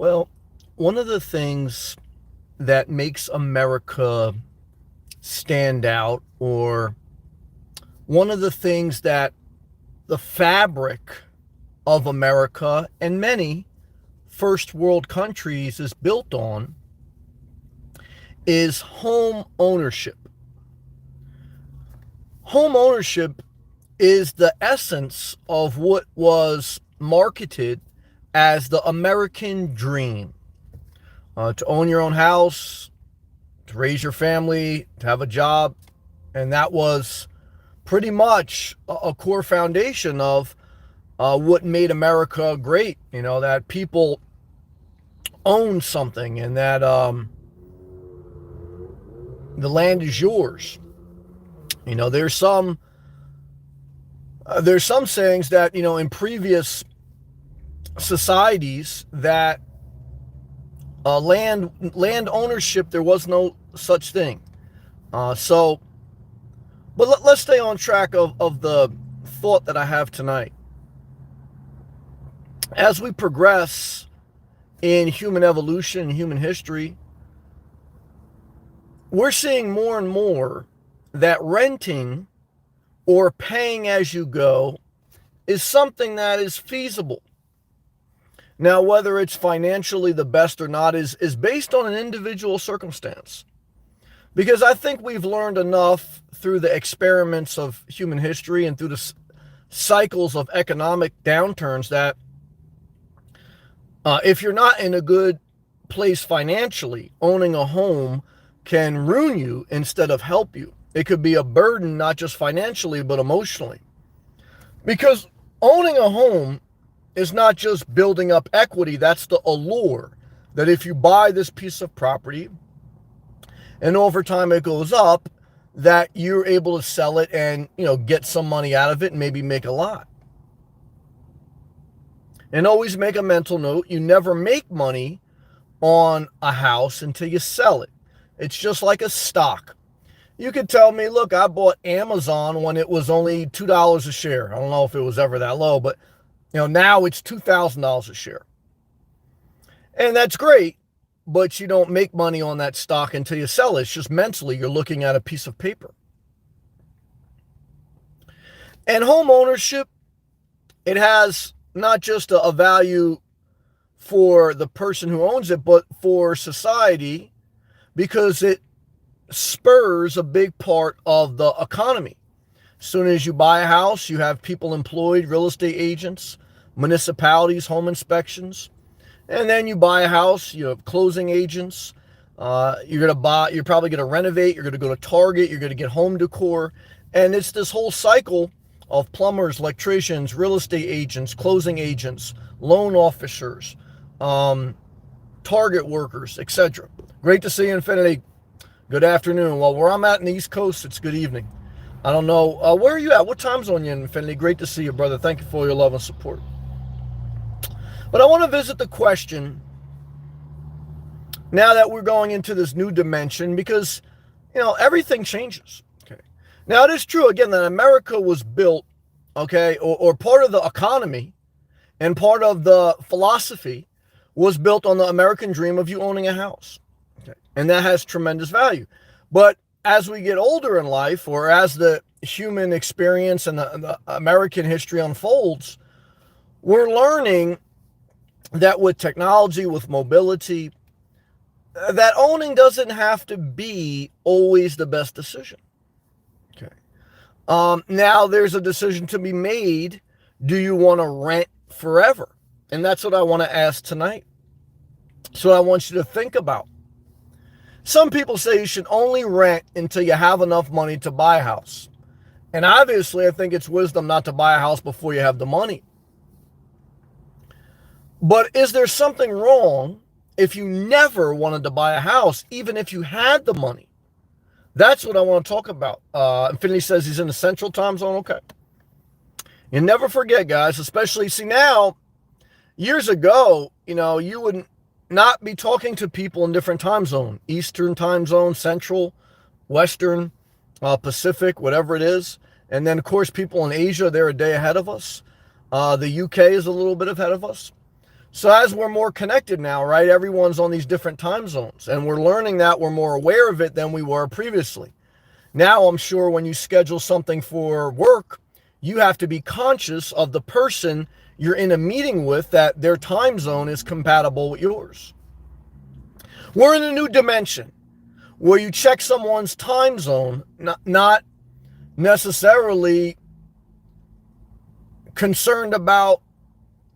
Well, one of the things that makes America stand out, or one of the things that the fabric of America and many first world countries is built on, is home ownership. Home ownership is the essence of what was marketed as the American dream. To own your own house, to raise your family, to have a job. And that was pretty much a core foundation of what made America great. That people own something, and that the land is yours. There's some sayings that, in previous societies, that land ownership, there was no such thing. But let's stay on track of the thought that I have tonight. As we progress in human evolution and human history, we're seeing more and more that renting or paying as you go is something that is feasible. Now, whether it's financially the best or not is based on an individual circumstance. Because I think we've learned enough through the experiments of human history and through the cycles of economic downturns that if you're not in a good place financially, owning a home can ruin you instead of help you. It could be a burden, not just financially, but emotionally. Because owning a home is not just building up equity. That's the allure, that if you buy this piece of property and over time it goes up, that you're able to sell it and, get some money out of it and maybe make a lot. And always make a mental note, you never make money on a house until you sell it. It's just like a stock. You could tell me, look, I bought Amazon when it was only $2 a share. I don't know if it was ever that low, but now it's $2,000 a share. And that's great, but you don't make money on that stock until you sell it. It's just mentally, you're looking at a piece of paper. And home ownership, it has not just a value for the person who owns it, but for society, because it spurs a big part of the economy. As soon as you buy a house, you have people employed, real estate agents, municipalities, home inspections. And then you buy a house, you have closing agents. You're probably going to renovate. You're going to go to Target. You're going to get home decor. And it's this whole cycle of plumbers, electricians, real estate agents, closing agents, loan officers, Target workers, etc. Great to see you, Infinity. Good afternoon. Well, where I'm at in the East Coast, it's good evening. I don't know. Where are you at? What time zone are you in, Infinity? Great to see you, brother. Thank you for your love and support. But I want to visit the question, now that we're going into this new dimension, because, everything changes. Okay. Now, it is true, again, that America was built, okay, or part of the economy and part of the philosophy was built on the American dream of you owning a house. Okay. And that has tremendous value. But as we get older in life, or as the human experience and the American history unfolds, we're learning that with technology, with mobility, that owning doesn't have to be always the best decision. Okay. Now there's a decision to be made. Do you want to rent forever? And that's what I want to ask tonight. So I want you to think about. Some people say you should only rent until you have enough money to buy a house. And obviously, I think it's wisdom not to buy a house before you have the money. But is there something wrong if you never wanted to buy a house, even if you had the money? That's what I want to talk about. Infinity says he's in the Central Time Zone. Okay. You never forget, guys, especially, see now, years ago, you would not be talking to people in different time zone, Eastern time zone, Central, Western, Pacific, whatever it is. And then, of course, people in Asia, they're a day ahead of us. The UK is a little bit ahead of us. So as we're more connected now, right, everyone's on these different time zones, and we're learning that we're more aware of it than we were previously. Now I'm sure when you schedule something for work, you have to be conscious of the person you're in a meeting with, that their time zone is compatible with yours. We're in a new dimension where you check someone's time zone, not necessarily concerned about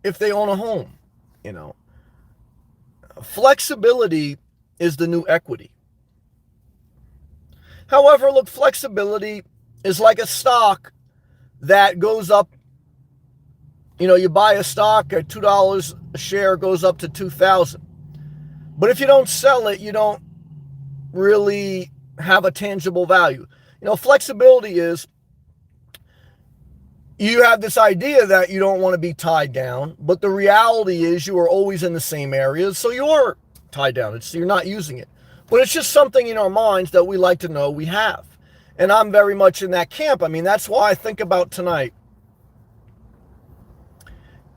if they own a home. Flexibility is the new equity. However, look, flexibility is like a stock that goes up. You buy a stock at $2 a share, goes up to $2,000. But if you don't sell it, you don't really have a tangible value. Flexibility is, you have this idea that you don't want to be tied down, but the reality is you are always in the same areas, so you're tied down. You're not using it. But it's just something in our minds that we like to know we have. And I'm very much in that camp. I mean, that's why I think about tonight.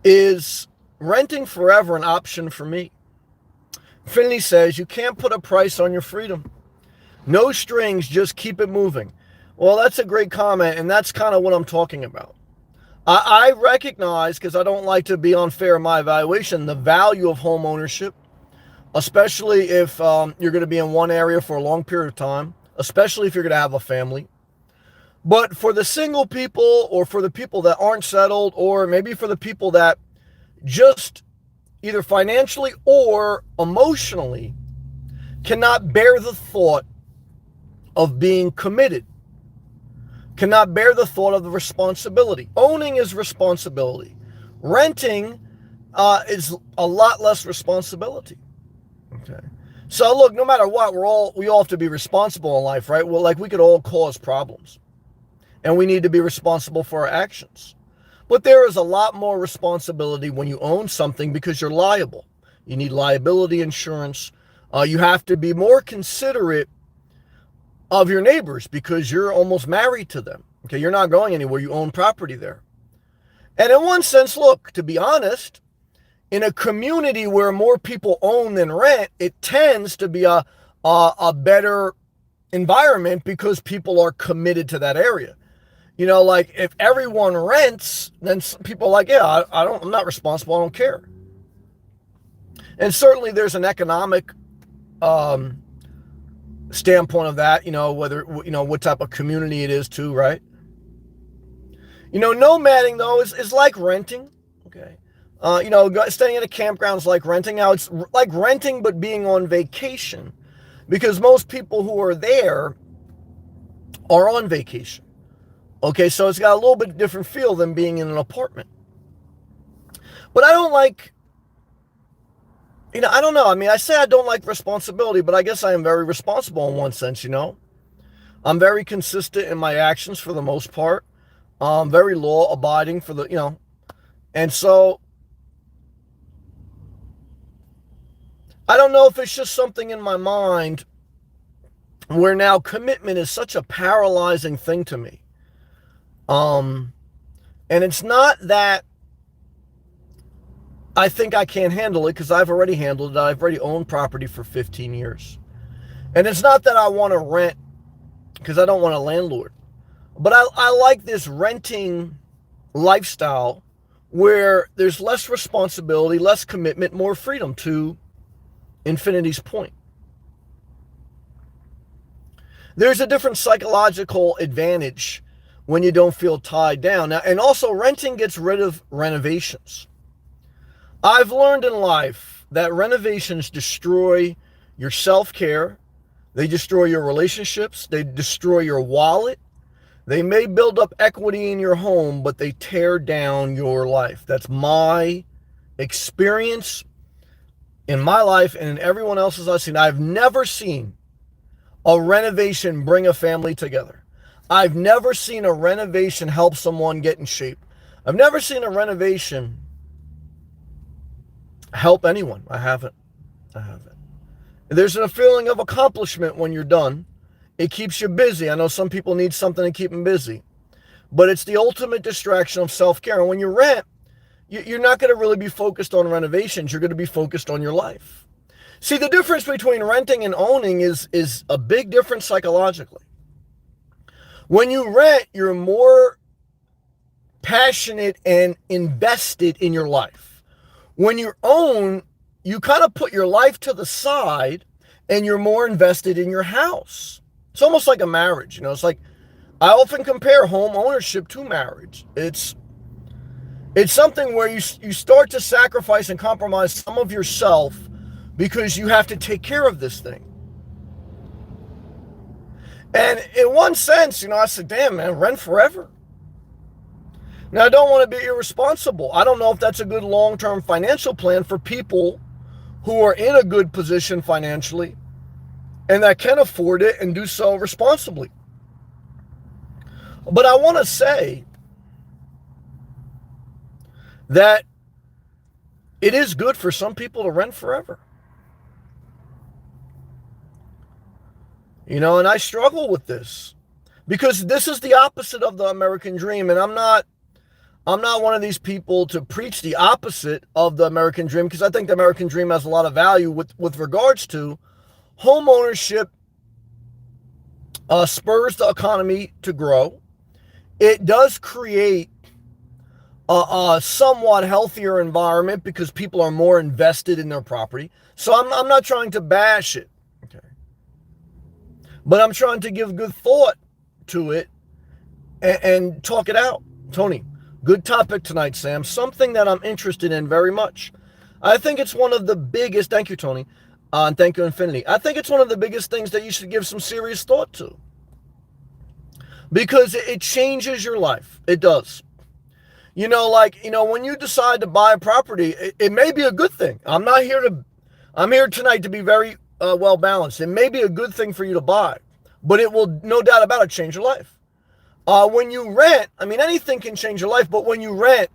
Is renting forever an option for me? Infinity says you can't put a price on your freedom. No strings, just keep it moving. Well, that's a great comment, and that's kind of what I'm talking about. I recognize, because I don't like to be unfair in my evaluation, the value of home ownership, especially if you're going to be in one area for a long period of time, especially if you're going to have a family. But for the single people, or for the people that aren't settled, or maybe for the people that just either financially or emotionally cannot bear the thought of being committed, cannot bear the thought of the responsibility. Owning is responsibility. Renting is a lot less responsibility. Okay. So look, no matter what, we all have to be responsible in life, right? Well, we could all cause problems, and we need to be responsible for our actions. But there is a lot more responsibility when you own something, because you're liable. You need liability insurance. You have to be more considerate of your neighbors, because you're almost married to them. Okay, you're not going anywhere. You own property there. And in one sense, look, to be honest, in a community where more people own than rent, it tends to be a better environment, because people are committed to that area. If everyone rents, then people are like, yeah, I'm not responsible. I don't care. And certainly there's an economic standpoint of that, whether, what type of community it is too, right? Nomading though is like renting. Okay. Staying at a campground is like renting. Now it's like renting, but being on vacation, because most people who are there are on vacation. Okay, so it's got a little bit different feel than being in an apartment. But I don't like, I don't know. I mean, I say I don't like responsibility, but I guess I am very responsible in one sense, I'm very consistent in my actions for the most part. Very law-abiding for the, and so I don't know if it's just something in my mind where now commitment is such a paralyzing thing to me. And it's not that I think I can't handle it, because I've already handled it. I've already owned property for 15 years. And it's not that I want to rent, because I don't want a landlord. But I like this renting lifestyle where there's less responsibility, less commitment, more freedom, to Infinity's point. There's a different psychological advantage when you don't feel tied down. Now, and also renting gets rid of renovations. I've learned in life that renovations destroy your self-care. They destroy your relationships. They destroy your wallet. They may build up equity in your home, but they tear down your life. That's my experience in my life and in everyone else's I've seen. I've never seen a renovation bring a family together. I've never seen a renovation help someone get in shape. I've never seen a renovation help anyone. I haven't. There's a feeling of accomplishment when you're done. It keeps you busy. I know some people need something to keep them busy. But it's the ultimate distraction of self-care. And when you rent, you're not going to really be focused on renovations. You're going to be focused on your life. See, the difference between renting and owning is a big difference psychologically. When you rent, you're more passionate and invested in your life. When you own, you kind of put your life to the side and you're more invested in your house. It's almost like a marriage, it's like I often compare home ownership to marriage. It's something where you start to sacrifice and compromise some of yourself because you have to take care of this thing. And in one sense, I said, damn, man, rent forever. Now, I don't want to be irresponsible. I don't know if that's a good long-term financial plan for people who are in a good position financially and that can afford it and do so responsibly. But I want to say that it is good for some people to rent forever. And I struggle with this because this is the opposite of the American dream. And I'm not one of these people to preach the opposite of the American dream because I think the American dream has a lot of value with regards to home ownership. Spurs the economy to grow. It does create a somewhat healthier environment because people are more invested in their property. So I'm not trying to bash it. Okay. But I'm trying to give good thought to it and talk it out. Tony, good topic tonight, Sam. Something that I'm interested in very much. I think it's one of the biggest, thank you, Tony, and thank you, Infinity. I think it's one of the biggest things that you should give some serious thought to. Because it changes your life. It does. When you decide to buy a property, it may be a good thing. I'm here tonight to be very well balanced. It may be a good thing for you to buy, but it will, no doubt about it, change your life. When you rent, anything can change your life, but when you rent,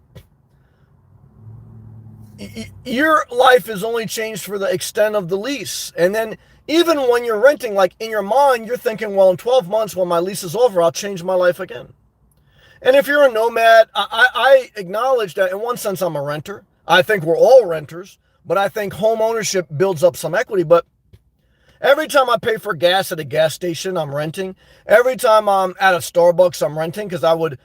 your life is only changed for the extent of the lease. And then even when you're renting, like in your mind, you're thinking, well, in 12 months when my lease is over, I'll change my life again. And if you're a nomad, I acknowledge that in one sense I'm a renter. I think we're all renters, but I think home ownership builds up some equity. But every time I pay for gas at a gas station, I'm renting. Every time I'm at a Starbucks, I'm renting because I would,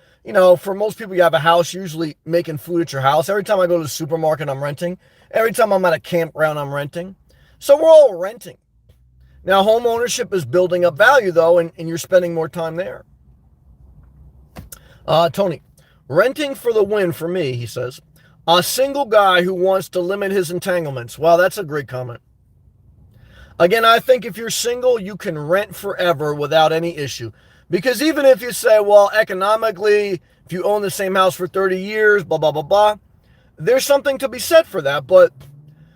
for most people, you have a house, usually making food at your house. Every time I go to the supermarket, I'm renting. Every time I'm at a campground, I'm renting. So we're all renting. Now, home ownership is building up value, though, and you're spending more time there. Tony, renting for the win for me, he says. A single guy who wants to limit his entanglements. Wow, that's a great comment. Again, I think if you're single, you can rent forever without any issue. Because even if you say, well, economically, if you own the same house for 30 years, blah, blah, blah, blah, there's something to be said for that. But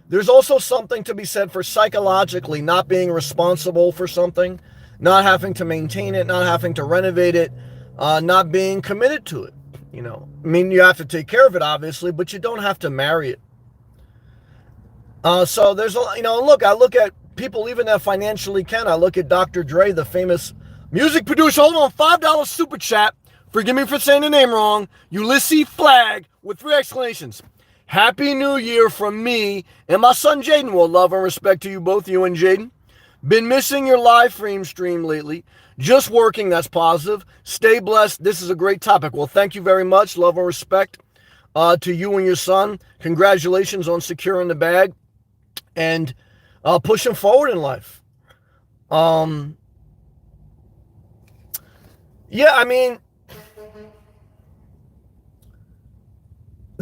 there's also something to be said for psychologically not being responsible for something, not having to maintain it, not having to renovate it, not being committed to it. You have to take care of it, obviously, but you don't have to marry it. So there's look, I look at people even that financially can. I look at Dr. Dre, the famous music producer. Hold on, $5 super chat. Forgive me for saying the name wrong. Ulysses Flag with 3 exclamations. Happy New Year from me and my son Jaden. Well, love and respect to you both, you and Jaden. Been missing your live stream lately. Just working, that's positive. Stay blessed. This is a great topic. Well, thank you very much. Love and respect to you and your son. Congratulations on securing the bag and pushing forward in life. The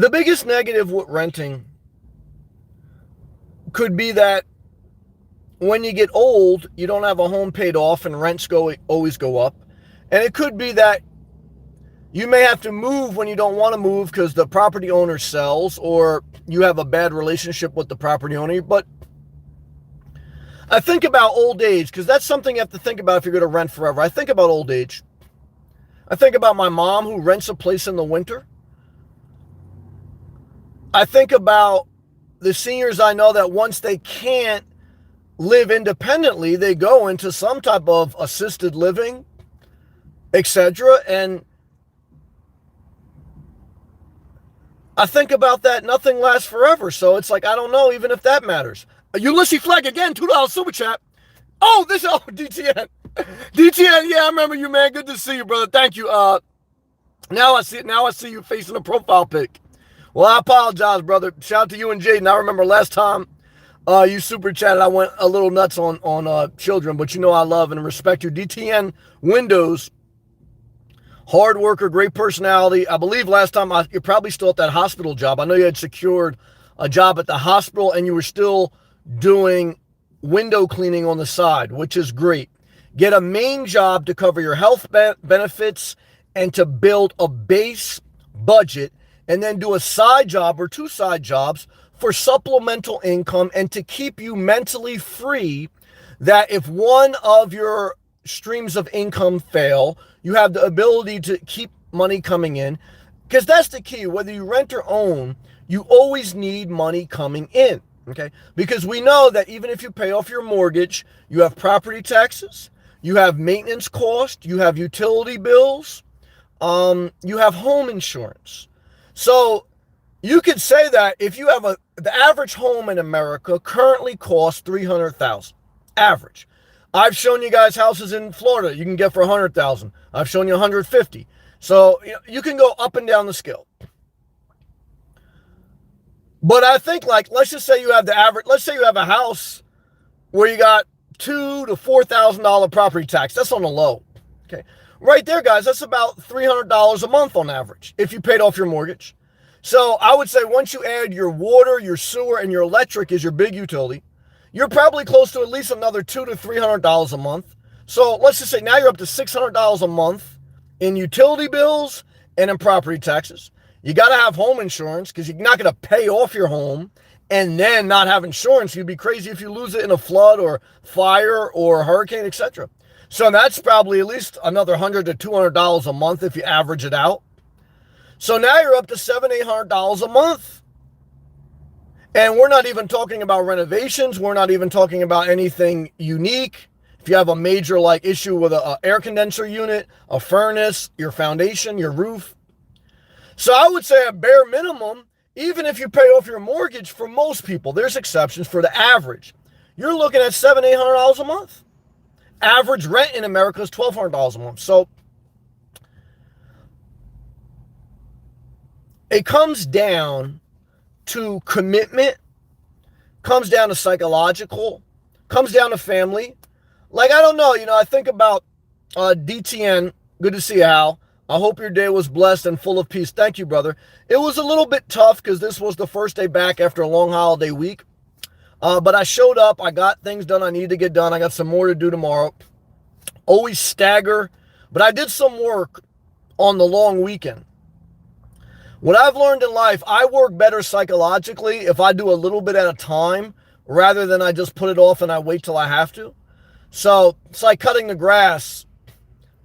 biggest negative with renting could be that when you get old, you don't have a home paid off and rents always go up. And it could be that you may have to move when you don't want to move because the property owner sells or you have a bad relationship with the property owner. But I think about old age because that's something you have to think about if you're going to rent forever. I think about old age. I think about my mom who rents a place in the winter. I think about the seniors I know that once they can't live independently, they go into some type of assisted living, etc. And I think about that. Nothing lasts forever. So it's like, I don't know even if that matters. Ulysses Flag again, $2 super chat. Oh, DTN. DTN, yeah, I remember you, man. Good to see you, brother. Thank you. Now I see you facing a profile pic. Well, I apologize, brother. Shout out to you and Jaden. I remember last time you super chatted, I went a little nuts on children, but you know I love and respect you. DTN Windows, hard worker, great personality. I believe last time you're probably still at that hospital job. I know you had secured a job at the hospital and you were still doing window cleaning on the side, which is great. Get a main job to cover your health benefits and to build a base budget, and then do a side job or 2 side jobs for supplemental income and to keep you mentally free, that if one of your streams of income fail, you have the ability to keep money coming in. Because that's the key. Whether you rent or own, you always need money coming in. Okay? Because we know that even if you pay off your mortgage, you have property taxes, you have maintenance costs, you have utility bills, you have home insurance. So you could say that if you have the average home in America currently costs $300,000 average. I've shown you guys houses in Florida you can get for $100,000. I've shown you $150,000. So you can go up and down the scale. But I think, like, let's just say you have let's say you have a house where you got $2,000 to $4,000 property tax. That's on the low. Okay. Right there, guys, that's about $300 a month on average if you paid off your mortgage. So I would say once you add your water, your sewer, and your electric is your big utility, you're probably close to at least another $200 to $300 a month. So let's just say now you're up to $600 a month in utility bills and in property taxes. You got to have home insurance because you're not going to pay off your home and then not have insurance. You'd be crazy if you lose it in a flood or fire or hurricane, etc. So that's probably at least another $100 to $200 a month if you average it out. So now you're up to $700, $800 a month. And we're not even talking about renovations. We're not even talking about anything unique. If you have a major issue with an air condenser unit, a furnace, your foundation, your roof. So I would say at bare minimum, even if you pay off your mortgage, for most people, there's exceptions, for the average, you're looking at $700, $800 a month. Average rent in America is $1,200 a month. So it comes down to commitment, comes down to psychological, comes down to family. I don't know, I think about DTN. Good to see you, Hal. I hope your day was blessed and full of peace. Thank you, brother. It was a little bit tough because this was the first day back after a long holiday week. But I showed up. I got things done I need to get done. I got some more to do tomorrow. Always stagger. But I did some work on the long weekend. What I've learned in life, I work better psychologically if I do a little bit at a time rather than I just put it off and I wait till I have to. So it's like cutting the grass.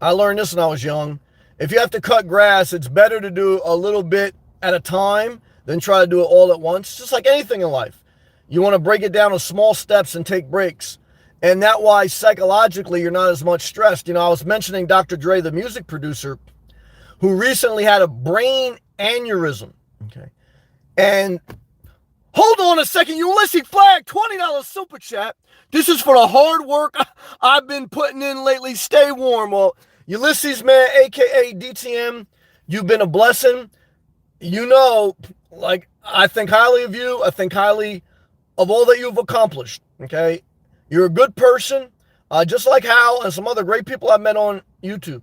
I learned this when I was young. If you have to cut grass, it's better to do a little bit at a time than try to do it all at once. Just like anything in life. You want to break it down to small steps and take breaks. And that why psychologically you're not as much stressed. I was mentioning Dr. Dre, the music producer, who recently had a brain aneurysm. Okay. And hold on a second, Ulysses Flag, $20 super chat. This is for the hard work I've been putting in lately. Stay warm. Well, Ulysses, man, aka DTM, you've been a blessing. I think highly of you. I think highly of all that you've accomplished. Okay. You're a good person, just like Hal and some other great people I met on YouTube.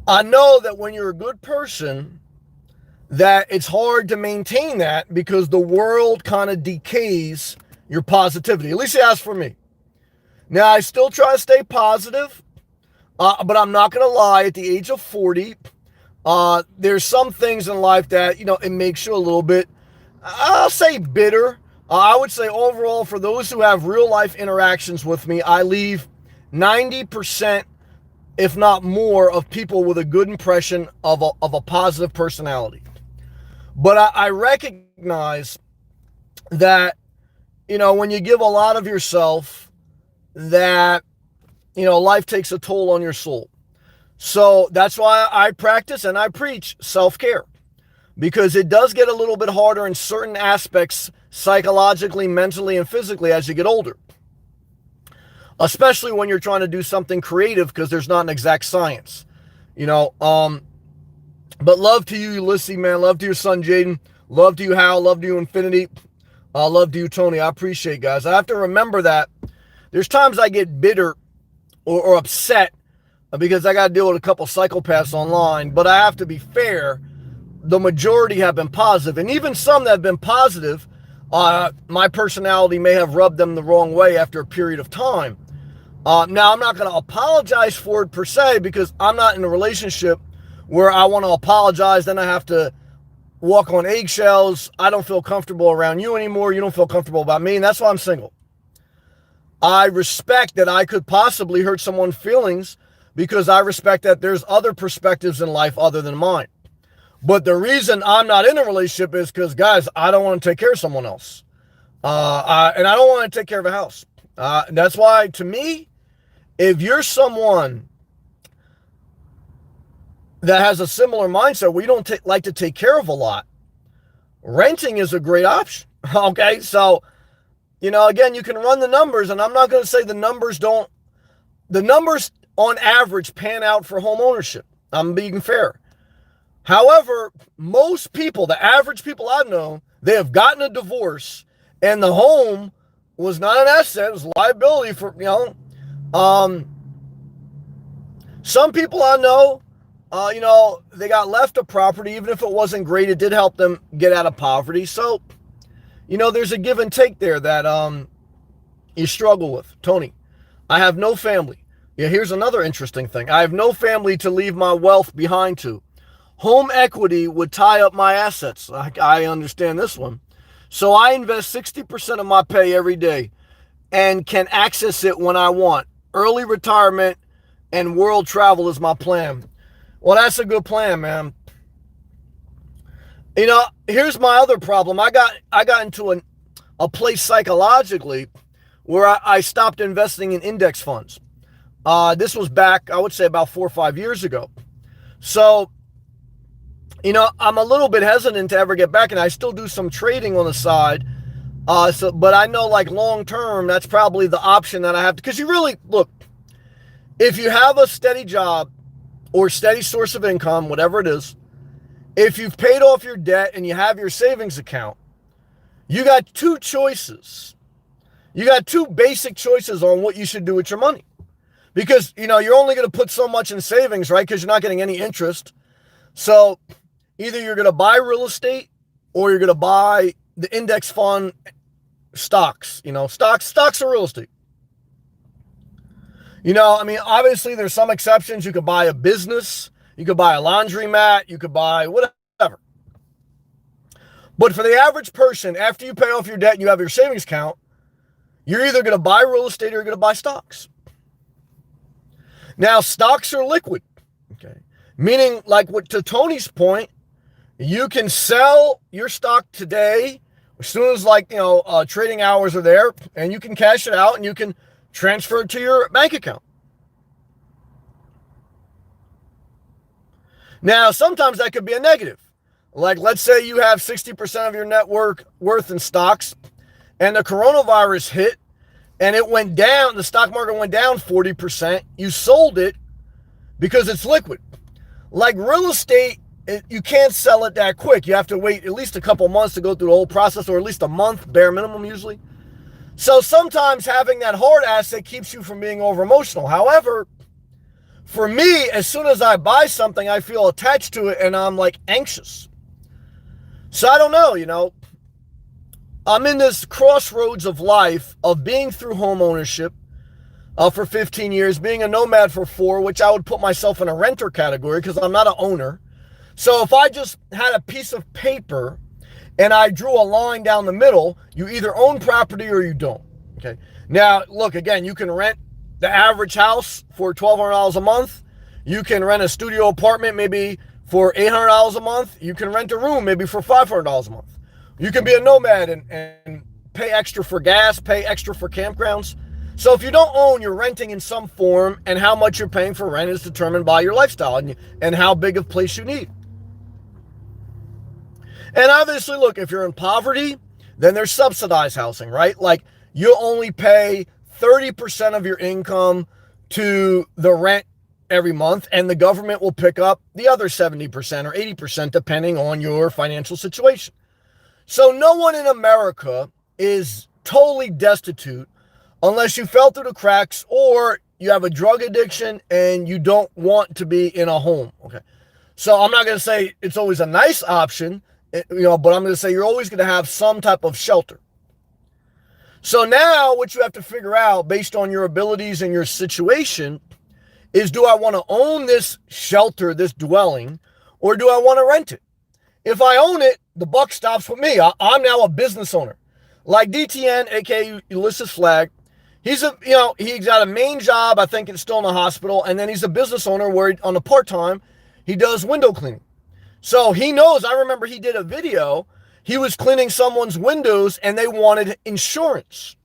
I know that when you're a good person, that it's hard to maintain that because the world kind of decays your positivity. At least it has for me. Now, I still try to stay positive, but I'm not going to lie. At the age of 40, there's some things in life that, it makes you a little bit, I'll say bitter. I would say overall, for those who have real life interactions with me, I leave 90%, if not more, of people with a good impression of a positive personality. But I recognize that, when you give a lot of yourself, that, life takes a toll on your soul. So that's why I practice and I preach self-care, because it does get a little bit harder in certain aspects, psychologically, mentally, and physically as you get older, especially when you're trying to do something creative, because there's not an exact science, you know. But love to you, Ulysses, man. Love to your son, Jaden. Love to you, Hal. Love to you, Infinity. Love to you, Tony. I appreciate, guys. I have to remember that there's times I get bitter or upset because I got to deal with a couple psychopaths online, but I have to be fair. The majority have been positive, and even some that have been positive, my personality may have rubbed them the wrong way after a period of time. Now, I'm not going to apologize for it per se, because I'm not in a relationship where I want to apologize, then I have to walk on eggshells. I don't feel comfortable around you anymore. You don't feel comfortable about me, and that's why I'm single. I respect that I could possibly hurt someone's feelings, because I respect that there's other perspectives in life other than mine. But the reason I'm not in a relationship is because, guys, I don't want to take care of someone else. And I don't want to take care of a house. That's why, to me, if you're someone that has a similar mindset where you don't like to take care of a lot, renting is a great option. Okay, so, you know, again, you can run the numbers, and I'm not going to say the numbers on average pan out for home ownership. I'm being fair. However, most people, the average people I've known, they have gotten a divorce, and the home was not an asset, it was a liability for, you know. Some people I know, you know, they got left a property, even if it wasn't great, it did help them get out of poverty. So, you know, there's a give and take there that you struggle with. Tony, I have no family. Yeah, here's another interesting thing. I have no family to leave my wealth behind to. Home equity would tie up my assets. I understand this one. So I invest 60% of my pay every day and can access it when I want. Early retirement and world travel is my plan. Well, that's a good plan, man. You know, here's my other problem. I got into a place psychologically where I stopped investing in index funds. This was back, I would say, about 4 or 5 years ago. So, you know, I'm a little bit hesitant to ever get back, and I still do some trading on the side. But I know, like, long term, that's probably the option that I have. Because you really, look, if you have a steady job or steady source of income, whatever it is, if you've paid off your debt and you have your savings account, you got two choices. You got two basic choices on what you should do with your money. Because, you know, you're only going to put so much in savings, right? Because you're not getting any interest. So either you're going to buy real estate or you're going to buy the index fund stocks. You know, stocks are real estate. You know, I mean, obviously there's some exceptions. You could buy a business. You could buy a laundromat. You could buy whatever. But for the average person, after you pay off your debt and you have your savings account, you're either going to buy real estate or you're going to buy stocks. Now, stocks are liquid, okay? Meaning, like to Tony's point, you can sell your stock today as soon as, like, you know, trading hours are there, and you can cash it out and you can transfer it to your bank account. Now, sometimes that could be a negative. Like, let's say you have 60% of your net worth in stocks, and the coronavirus hit, and it went down, the stock market went down 40%. You sold it because it's liquid. Like real estate, you can't sell it that quick. You have to wait at least a couple months to go through the whole process, or at least a month, bare minimum usually. So sometimes having that hard asset keeps you from being over emotional. However, for me, as soon as I buy something, I feel attached to it and I'm like anxious. So I don't know, you know. I'm in this crossroads of life of being through home ownership for 15 years, being a nomad for 4, which I would put myself in a renter category because I'm not an owner. So if I just had a piece of paper and I drew a line down the middle, you either own property or you don't. Okay. Now, look, again, you can rent the average house for $1,200 a month. You can rent a studio apartment maybe for $800 a month. You can rent a room maybe for $500 a month. You can be a nomad and pay extra for gas, pay extra for campgrounds. So if you don't own, you're renting in some form, and how much you're paying for rent is determined by your lifestyle and how big of place you need. And obviously, look, if you're in poverty, then there's subsidized housing, right? Like you'll only pay 30% of your income to the rent every month, and the government will pick up the other 70% or 80% depending on your financial situation. So no one in America is totally destitute unless you fell through the cracks or you have a drug addiction and you don't want to be in a home. Okay. So I'm not going to say it's always a nice option, but I'm going to say you're always going to have some type of shelter. So now what you have to figure out based on your abilities and your situation is, do I want to own this shelter, this dwelling, or do I want to rent it? If I own it, the buck stops with me. I'm now a business owner. Like DTN, aka Ulysses Flagg, he's got a main job, I think it's still in the hospital, and then he's a business owner where on a part-time, he does window cleaning. So he knows, I remember he did a video, he was cleaning someone's windows and they wanted insurance.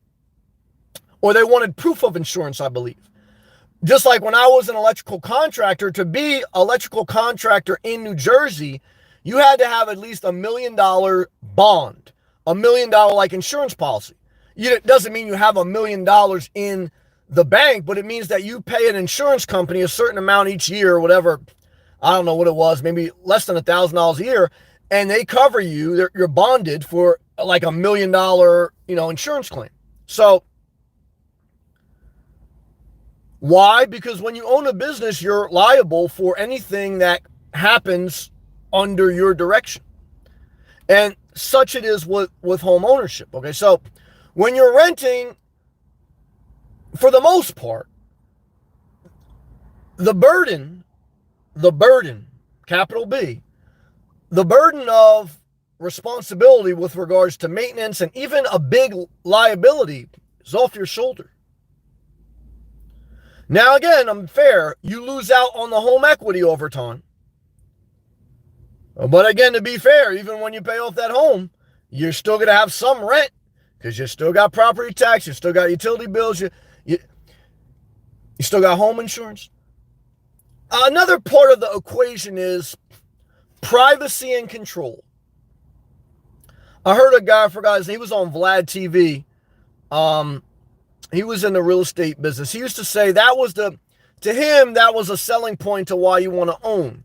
Or they wanted proof of insurance, I believe. Just like when I was an electrical contractor, to be electrical contractor in New Jersey, you had to have at least $1 million bond, $1 million like insurance policy. It doesn't mean you have $1 million in the bank, but it means that you pay an insurance company a certain amount each year or whatever. I don't know what it was, maybe less than $1,000 a year, and they cover you. You're bonded for like $1 million, insurance claim. So why? Because when you own a business, you're liable for anything that happens under your direction. And such it is with home ownership. Okay, so when you're renting, for the most part, the burden, capital B, the burden of responsibility with regards to maintenance and even a big liability is off your shoulder. Now, again, I'm fair. You lose out on the home equity over time. But again, to be fair, even when you pay off that home, you're still going to have some rent because you still got property tax, you still got utility bills, you still got home insurance. Another part of the equation is privacy and control. I heard a guy, he was on Vlad TV. He was in the real estate business. He used to say to him, that was a selling point to why you want to own,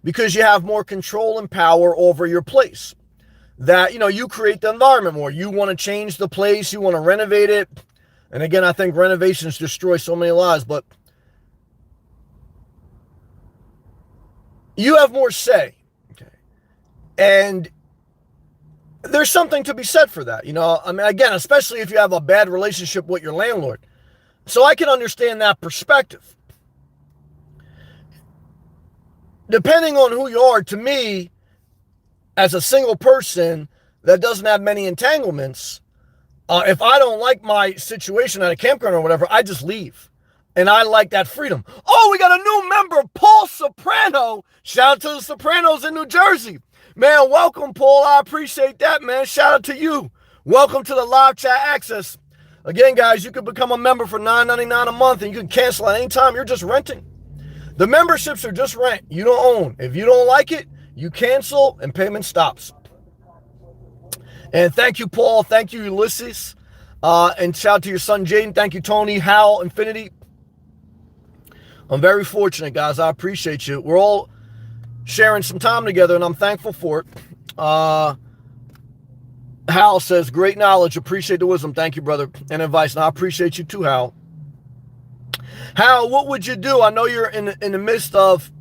because you have more control and power over your place. That, you create the environment more. You want to change the place, you want to renovate it. And again, I think renovations destroy so many lives, but you have more say. Okay. And there's something to be said for that. Again, especially if you have a bad relationship with your landlord. So I can understand that perspective. Depending on who you are, to me, as a single person that doesn't have many entanglements, if I don't like my situation at a campground or whatever, I just leave. And I like that freedom. Oh, we got a new member, Paul Soprano. Shout out to the Sopranos in New Jersey. Man, welcome, Paul. I appreciate that, man. Shout out to you. Welcome to the live chat access. Again, guys, you can become a member for $9.99 a month, and you can cancel at any time. You're just renting. The memberships are just rent. You don't own. If you don't like it, you cancel and payment stops. And thank you, Paul. Thank you, Ulysses. And shout out to your son, Jaden. Thank you, Tony, Hal, Infinity. I'm very fortunate, guys. I appreciate you. We're all sharing some time together, and I'm thankful for it. Hal says, great knowledge. Appreciate the wisdom. Thank you, brother, and advice. And I appreciate you too, Hal. Hal, what would you do? I know you're in the midst of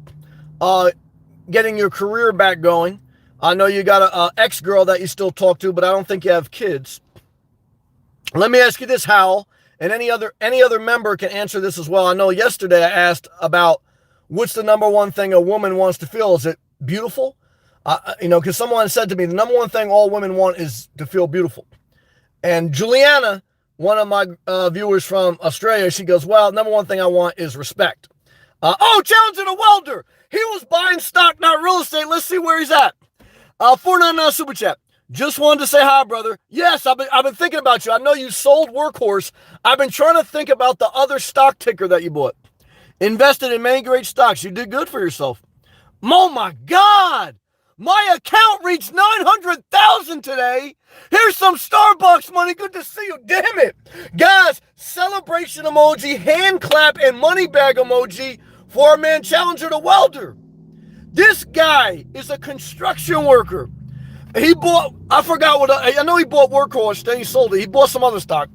getting your career back going. I know you got an ex-girl that you still talk to, but I don't think you have kids. Let me ask you this, Hal, and any other member can answer this as well. I know yesterday I asked about what's the number one thing a woman wants to feel. Is it beautiful? Because someone said to me, the number one thing all women want is to feel beautiful. And Juliana, one of my viewers from Australia, she goes, well, number one thing I want is respect. Challenger the Welder. He was buying stock, not real estate. Let's see where he's at. $4.99 super chat. Just wanted to say hi, brother. Yes, I've been thinking about you. I know you sold Workhorse. I've been trying to think about the other stock ticker that you bought. Invested in many great stocks. You did good for yourself. Oh my God! My account reached 900,000 today. Here's some Starbucks money. Good to see you. Damn it. Guys, celebration emoji, hand clap, and money bag emoji for our man Challenger the Welder. This guy is a construction worker. He bought, I forgot what, I know he bought Workhorse, then he sold it. He bought some other stock.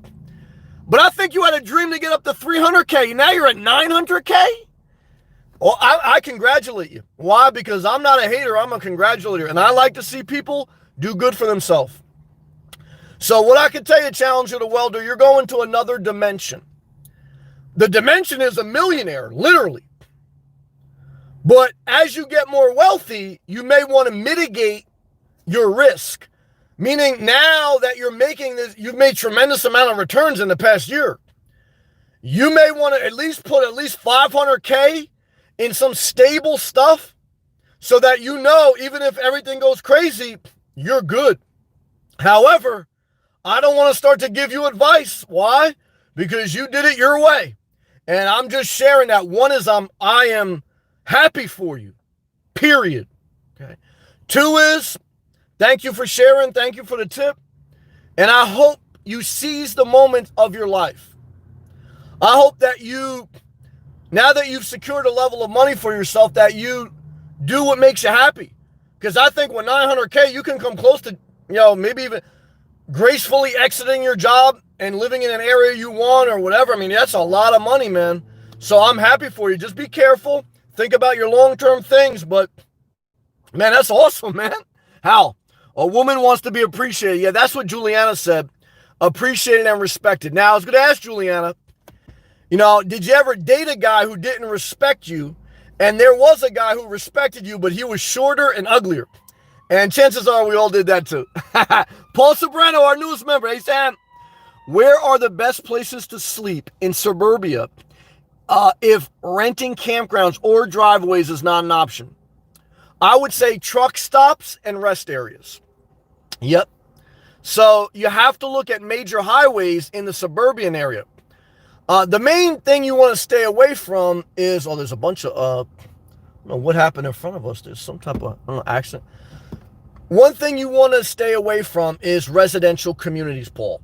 But I think you had a dream to get up to 300K. Now you're at 900K? Well, I congratulate you. Why? Because I'm not a hater, I'm a congratulator. And I like to see people do good for themselves. So what I can tell you, Challenger the Welder, you're going to another dimension. The dimension is a millionaire, literally. But as you get more wealthy, you may want to mitigate your risk. Meaning now that you're making this, you've made tremendous amount of returns in the past year. You may want to at least put at least 500K in some stable stuff so that you know, even if everything goes crazy, you're good. However, I don't want to start to give you advice. Why? Because you did it your way. And I'm just sharing that. One is I am happy for you, period. Okay. Two is, thank you for sharing. Thank you for the tip. And I hope you seize the moment of your life. I hope that you, now that you've secured a level of money for yourself, that you do what makes you happy. Because I think with 900K, you can come close to, maybe even gracefully exiting your job and living in an area you want or whatever. I mean, that's a lot of money, man. So I'm happy for you. Just be careful. Think about your long-term things. But, man, that's awesome, man. How? A woman wants to be appreciated. Yeah, that's what Juliana said. Appreciated and respected. Now, I was going to ask Juliana, did you ever date a guy who didn't respect you? And there was a guy who respected you, but he was shorter and uglier. And chances are we all did that too. Paul Sobrano, our newest member. Hey, Sam, where are the best places to sleep in suburbia if renting campgrounds or driveways is not an option? I would say truck stops and rest areas. Yep. So you have to look at major highways in the suburban area. The main thing you want to stay away from is, there's a bunch of, I don't know what happened in front of us. There's some type of, accident. One thing you want to stay away from is residential communities, Paul.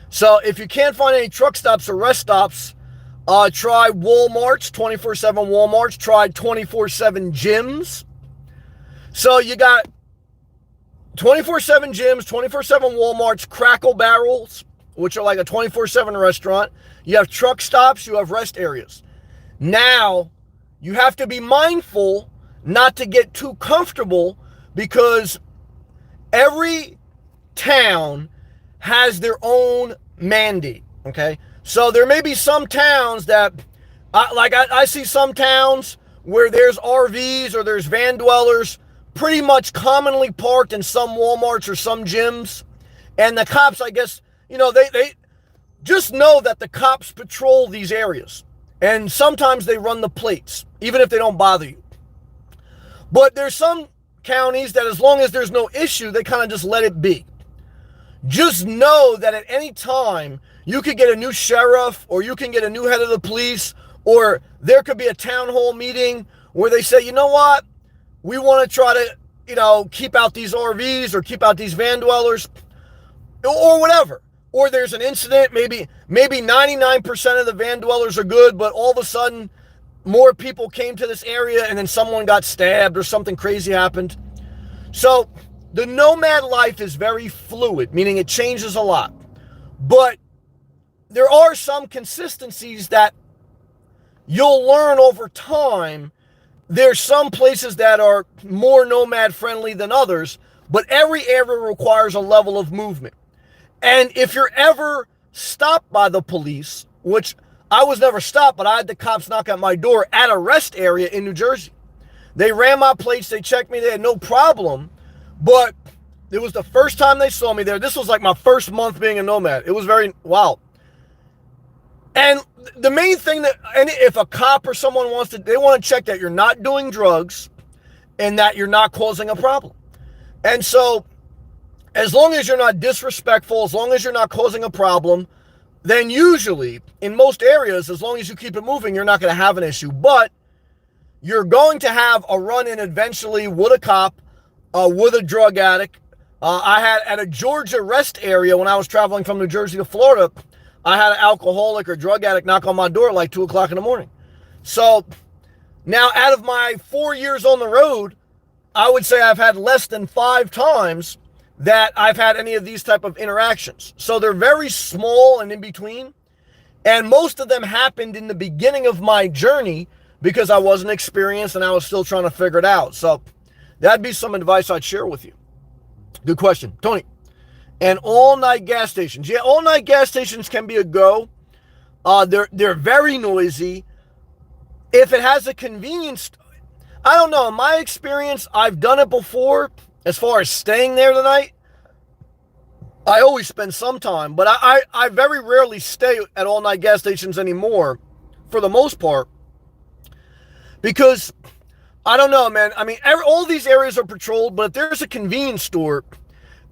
So if you can't find any truck stops or rest stops, try Walmarts, 24/7 Walmarts. Try 24/7 gyms. So you got 24/7 gyms, 24/7 Walmarts, Crackle Barrels, which are like a 24/7 restaurant. You have truck stops, you have rest areas. Now, you have to be mindful not to get too comfortable because every town has their own mandate, okay? So there may be some towns that, I see some towns where there's RVs or there's van dwellers pretty much commonly parked in some Walmarts or some gyms. And the cops, I guess, they just know that the cops patrol these areas. And sometimes they run the plates, even if they don't bother you. But there's some counties that as long as there's no issue, they kind of just let it be. Just know that at any time, you could get a new sheriff or you can get a new head of the police, or there could be a town hall meeting where they say, you know what? We want to try to, keep out these RVs or keep out these van dwellers or whatever. Or there's an incident, maybe 99% of the van dwellers are good, but all of a sudden more people came to this area and then someone got stabbed or something crazy happened. So the nomad life is very fluid, meaning it changes a lot. But there are some consistencies that you'll learn over time. There's some places that are more nomad friendly than others, but every area requires a level of movement. And if you're ever stopped by the police, which I was never stopped, but I had the cops knock at my door at a rest area in New Jersey. They ran my plates, they checked me, they had no problem, but it was the first time they saw me there. This was like my first month being a nomad. It was very wild. And the main thing and if a cop or someone they want to check that you're not doing drugs and that you're not causing a problem. And so as long as you're not disrespectful, as long as you're not causing a problem, then usually in most areas, as long as you keep it moving, you're not going to have an issue. But you're going to have a run-in eventually with a cop, with a drug addict. I had at a Georgia rest area when I was traveling from New Jersey to Florida, I had an alcoholic or drug addict knock on my door at like 2 o'clock in the morning. So now out of my 4 years on the road, I would say I've had less than 5 times that I've had any of these type of interactions. So they're very small and in between. And most of them happened in the beginning of my journey because I wasn't experienced and I was still trying to figure it out. So that'd be some advice I'd share with you. Good question. Tony, and all-night gas stations. Yeah, all-night gas stations can be a go. They're very noisy. If it has a convenience, I don't know. In my experience, I've done it before as far as staying there the night. I always spend some time, but I very rarely stay at all-night gas stations anymore for the most part because I don't know, man. I mean, all these areas are patrolled, but if there's a convenience store,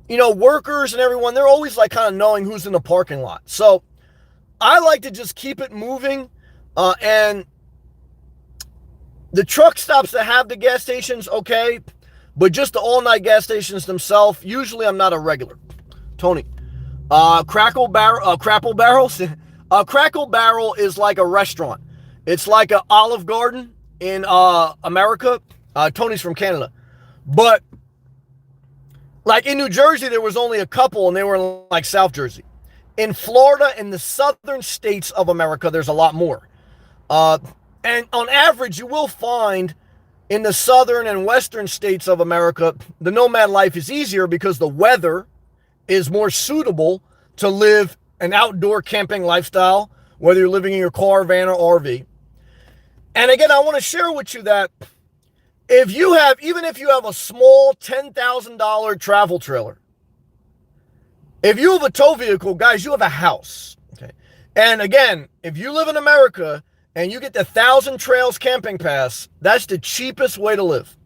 you know, workers and everyone, they're always like kind of knowing who's in the parking lot. So I like to just keep it moving. And the truck stops that have the gas stations, okay, but just the all-night gas stations themselves, usually I'm not a regular. Tony, Crackle Barrel, Crapple Barrels. Crackle Barrel is like a restaurant. It's like an Olive Garden in America. Tony's from Canada. But like in New Jersey, there was only a couple and they were in like South Jersey. In Florida, in the southern states of America, there's a lot more. And on average, you will find in the southern and western states of America, the nomad life is easier because the weather is more suitable to live an outdoor camping lifestyle, whether you're living in your car, van, or RV. And again, I want to share with you that even if you have a small $10,000 travel trailer, if you have a tow vehicle, guys, you have a house. Okay. And again, if you live in America and you get the 1,000 Trails Camping Pass, that's the cheapest way to live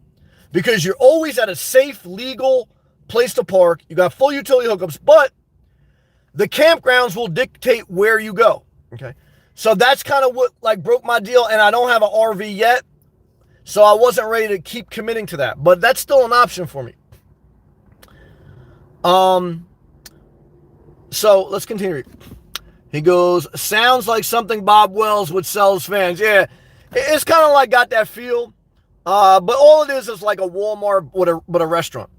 because you're always at a safe, legal place to park. You got full utility hookups, but the campgrounds will dictate where you go. Okay. So that's kind of what like broke my deal. And I don't have an RV yet. So I wasn't ready to keep committing to that, but that's still an option for me. So let's continue. He goes, sounds like something Bob Wells would sell his fans. Yeah, it's kind of like got that feel. But all it is like a Walmart with a restaurant.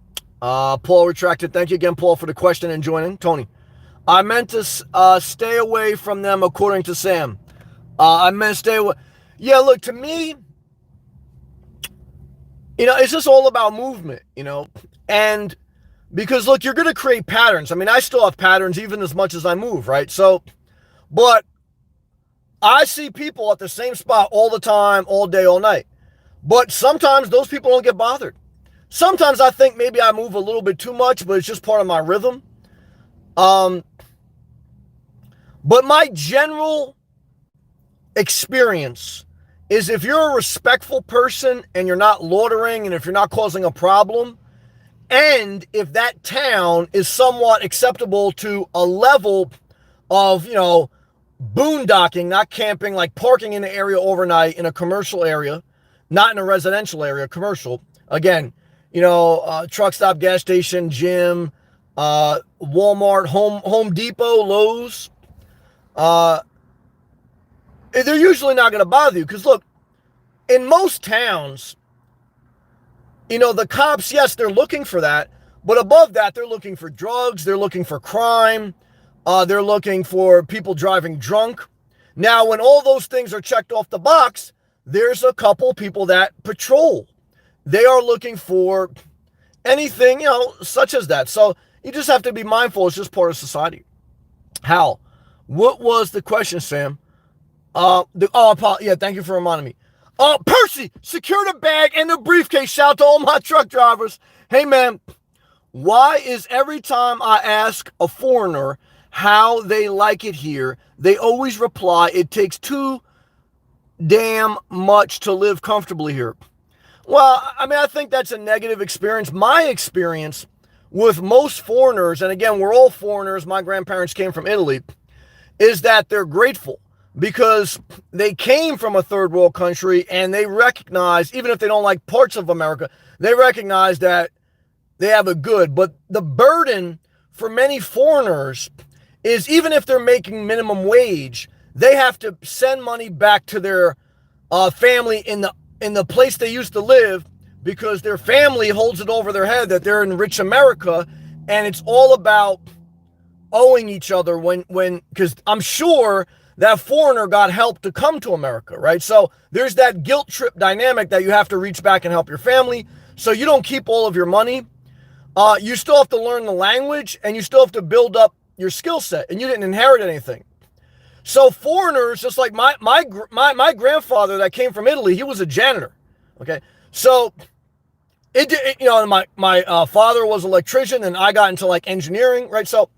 Paul retracted. Thank you again, Paul, for the question and joining. Tony, I meant to stay away from them according to Sam. I meant to stay away. Yeah, look, to me, you know, it's just all about movement, you know, and because look, you're going to create patterns. I mean, I still have patterns even as much as I move, right? So, but I see people at the same spot all the time, all day, all night. But sometimes those people don't get bothered. Sometimes I think maybe I move a little bit too much, but it's just part of my rhythm. But my general experience is if you're a respectful person and you're not loitering and if you're not causing a problem, and if that town is somewhat acceptable to a level of, you know, boondocking, not camping, like parking in the area overnight in a commercial area, not in a residential area, commercial. Again, you know, truck stop, gas station, gym, Walmart, Home Depot, Lowe's. They're usually not going to bother you because look, in most towns, you know, the cops, yes, they're looking for that, but above that, they're looking for drugs, they're looking for crime, they're looking for people driving drunk. Now, when all those things are checked off the box, there's a couple people that patrol. They are looking for anything, you know, such as that. So you just have to be mindful. It's just part of society. Hal, what was the question, Sam? Yeah, thank you for reminding me. Percy, secure the bag and the briefcase. Shout out to all my truck drivers. Hey, man, why is every time I ask a foreigner how they like it here, they always reply, it takes too damn much to live comfortably here? Well, I mean, I think that's a negative experience. My experience with most foreigners, and again, we're all foreigners, my grandparents came from Italy, is that they're grateful because they came from a third world country and they recognize, even if they don't like parts of America, they recognize that they have it good. But the burden for many foreigners is even if they're making minimum wage, they have to send money back to their family in the place they used to live because their family holds it over their head that they're in rich America, and it's all about owing each other when because I'm sure that foreigner got help to come to America, right? So there's that guilt trip dynamic that you have to reach back and help your family. So you don't keep all of your money. You still have to learn the language and you still have to build up your skill set, and you didn't inherit anything. So foreigners, just like my grandfather that came from Italy, he was a janitor. Okay, so my father was an electrician, and I got into like engineering, right? So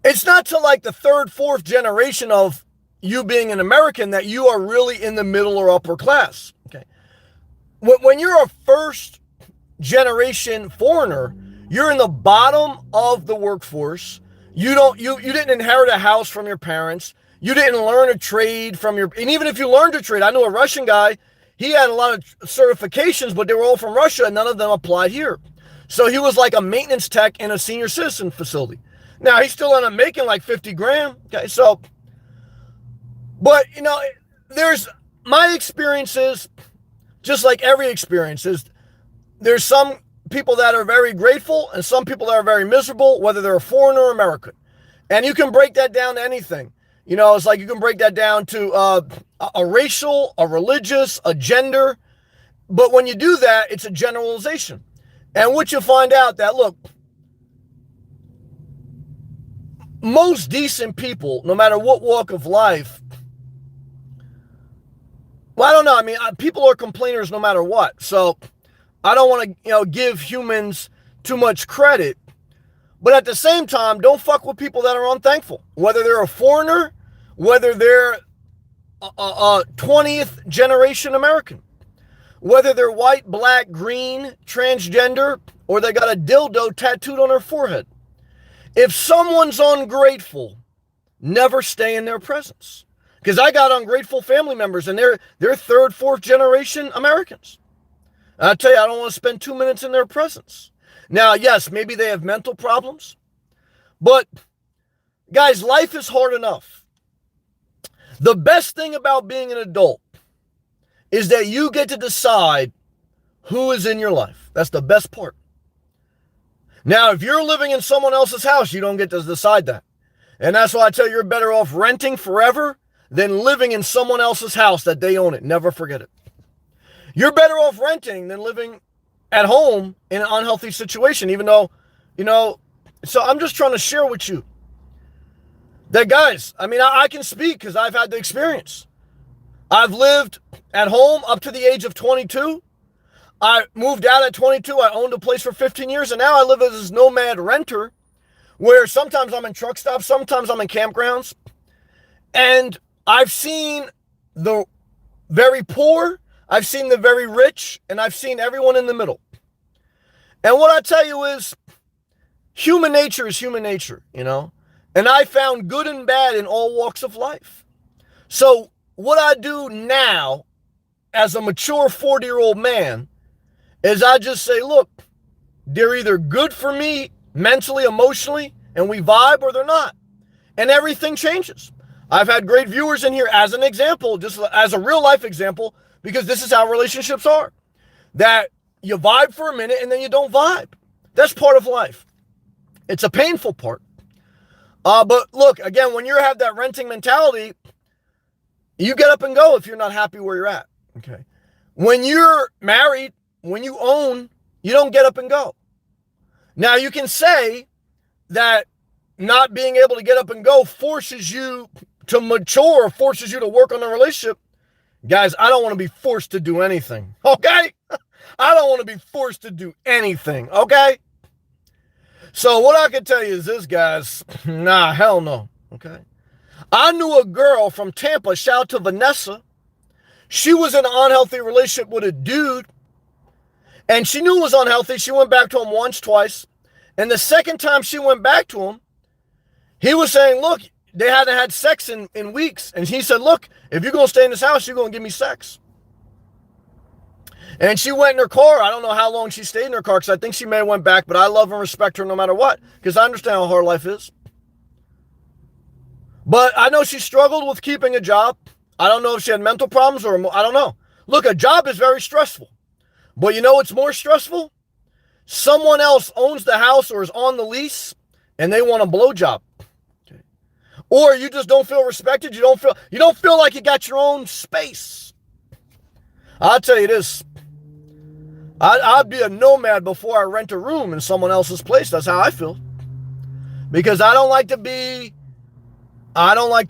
it's not till like the third, fourth generation of you being an American that you are really in the middle or upper class. Okay, when you're a first generation foreigner, you're in the bottom of the workforce. You didn't inherit a house from your parents. You didn't learn a trade from your, and even if you learned a trade, I knew a Russian guy, he had a lot of certifications, but they were all from Russia and none of them applied here. So he was like a maintenance tech in a senior citizen facility. Now he still ended up making like 50 grand. Okay, so, but there's my experiences, just like every experience is, there's some people that are very grateful and some people that are very miserable, whether they're a foreigner or American. And you can break that down to anything. It's like you can break that down to a racial, a religious, a gender. But when you do that, it's a generalization. And what you find out that, look, most decent people, no matter what walk of life, well, I don't know. I mean, people are complainers no matter what. So I don't want to, give humans too much credit. But at the same time, don't fuck with people that are unthankful. Whether they're a foreigner, whether they're a 20th generation American, whether they're white, black, green, transgender, or they got a dildo tattooed on their forehead. If someone's ungrateful, never stay in their presence. Because I got ungrateful family members and they're third, fourth generation Americans. I tell you, I don't want to spend 2 minutes in their presence. Now, yes, maybe they have mental problems, but guys, life is hard enough. The best thing about being an adult is that you get to decide who is in your life. That's the best part. Now, if you're living in someone else's house, you don't get to decide that. And that's why I tell you, you're better off renting forever than living in someone else's house that they own it. Never forget it. You're better off renting than living at home in an unhealthy situation, even though, so I'm just trying to share with you that, guys, I mean, I can speak because I've had the experience. I've lived at home up to the age of 22. I moved out at 22. I owned a place for 15 years, and now I live as this nomad renter where sometimes I'm in truck stops, sometimes I'm in campgrounds, and I've seen the very poor, I've seen the very rich, and I've seen everyone in the middle. And what I tell you is, human nature is human nature, and I found good and bad in all walks of life. So what I do now as a mature 40-year-old man is I just say, look, they're either good for me mentally, emotionally, and we vibe, or they're not. And everything changes. I've had great viewers in here as an example, just as a real life example, because this is how relationships are. That you vibe for a minute and then you don't vibe. That's part of life. It's a painful part. But look, again, when you have that renting mentality, you get up and go if you're not happy where you're at. Okay. When you're married, when you own, you don't get up and go. Now you can say that not being able to get up and go forces you to mature, forces you to work on a relationship. Guys, I don't want to be forced to do anything, okay? I don't want to be forced to do anything, okay? So what I can tell you is this, guys, nah, hell no, okay? I knew a girl from Tampa, shout out to Vanessa. She was in an unhealthy relationship with a dude, And she knew it was unhealthy. She went back to him once, twice. And the second time she went back to him, he was saying, look, they hadn't had sex in weeks. And he said, look, if you're going to stay in this house, you're going to give me sex. And she went in her car. I don't know how long she stayed in her car because I think she may have went back, but I love and respect her no matter what because I understand how hard life is. But I know she struggled with keeping a job. I don't know if she had mental problems or I don't know. Look, a job is very stressful. But you know what's more stressful? Someone else owns the house or is on the lease and they want a blowjob. Okay. Or you just don't feel respected. You don't feel like you got your own space. I'll tell you this. I'd be a nomad before I rent a room in someone else's place. That's how I feel. Because I don't like to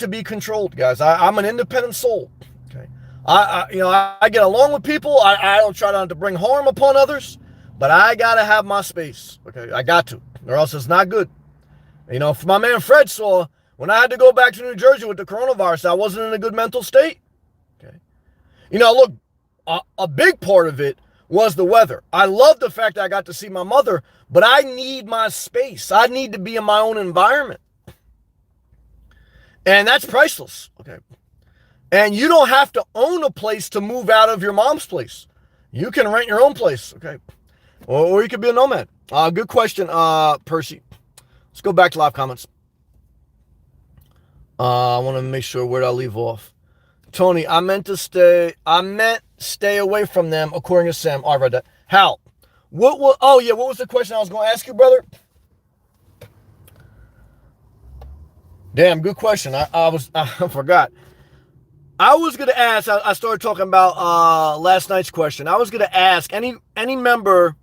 be controlled, guys. I'm an independent soul. Okay. I get along with people. I don't try not to bring harm upon others, but I gotta have my space. Okay, I got to, or else it's not good. You know, if my man Fred saw when I had to go back to New Jersey with the coronavirus, I wasn't in a good mental state. Okay. You know, look, a big part of it was the weather. I love the fact that I got to see my mother, but I need my space. I need to be in my own environment. And that's priceless. Okay. And you don't have to own a place to move out of your mom's place. You can rent your own place. Okay. Or you could be a nomad. Good question, Percy. Let's go back to live comments. I want to make sure where did I leave off. Tony, I meant stay away from them, according to Sam. I read that. Hal, what was the question I was going to ask you, brother? Damn, good question. I forgot. I was going to ask, I started talking about last night's question. I was going to ask any member,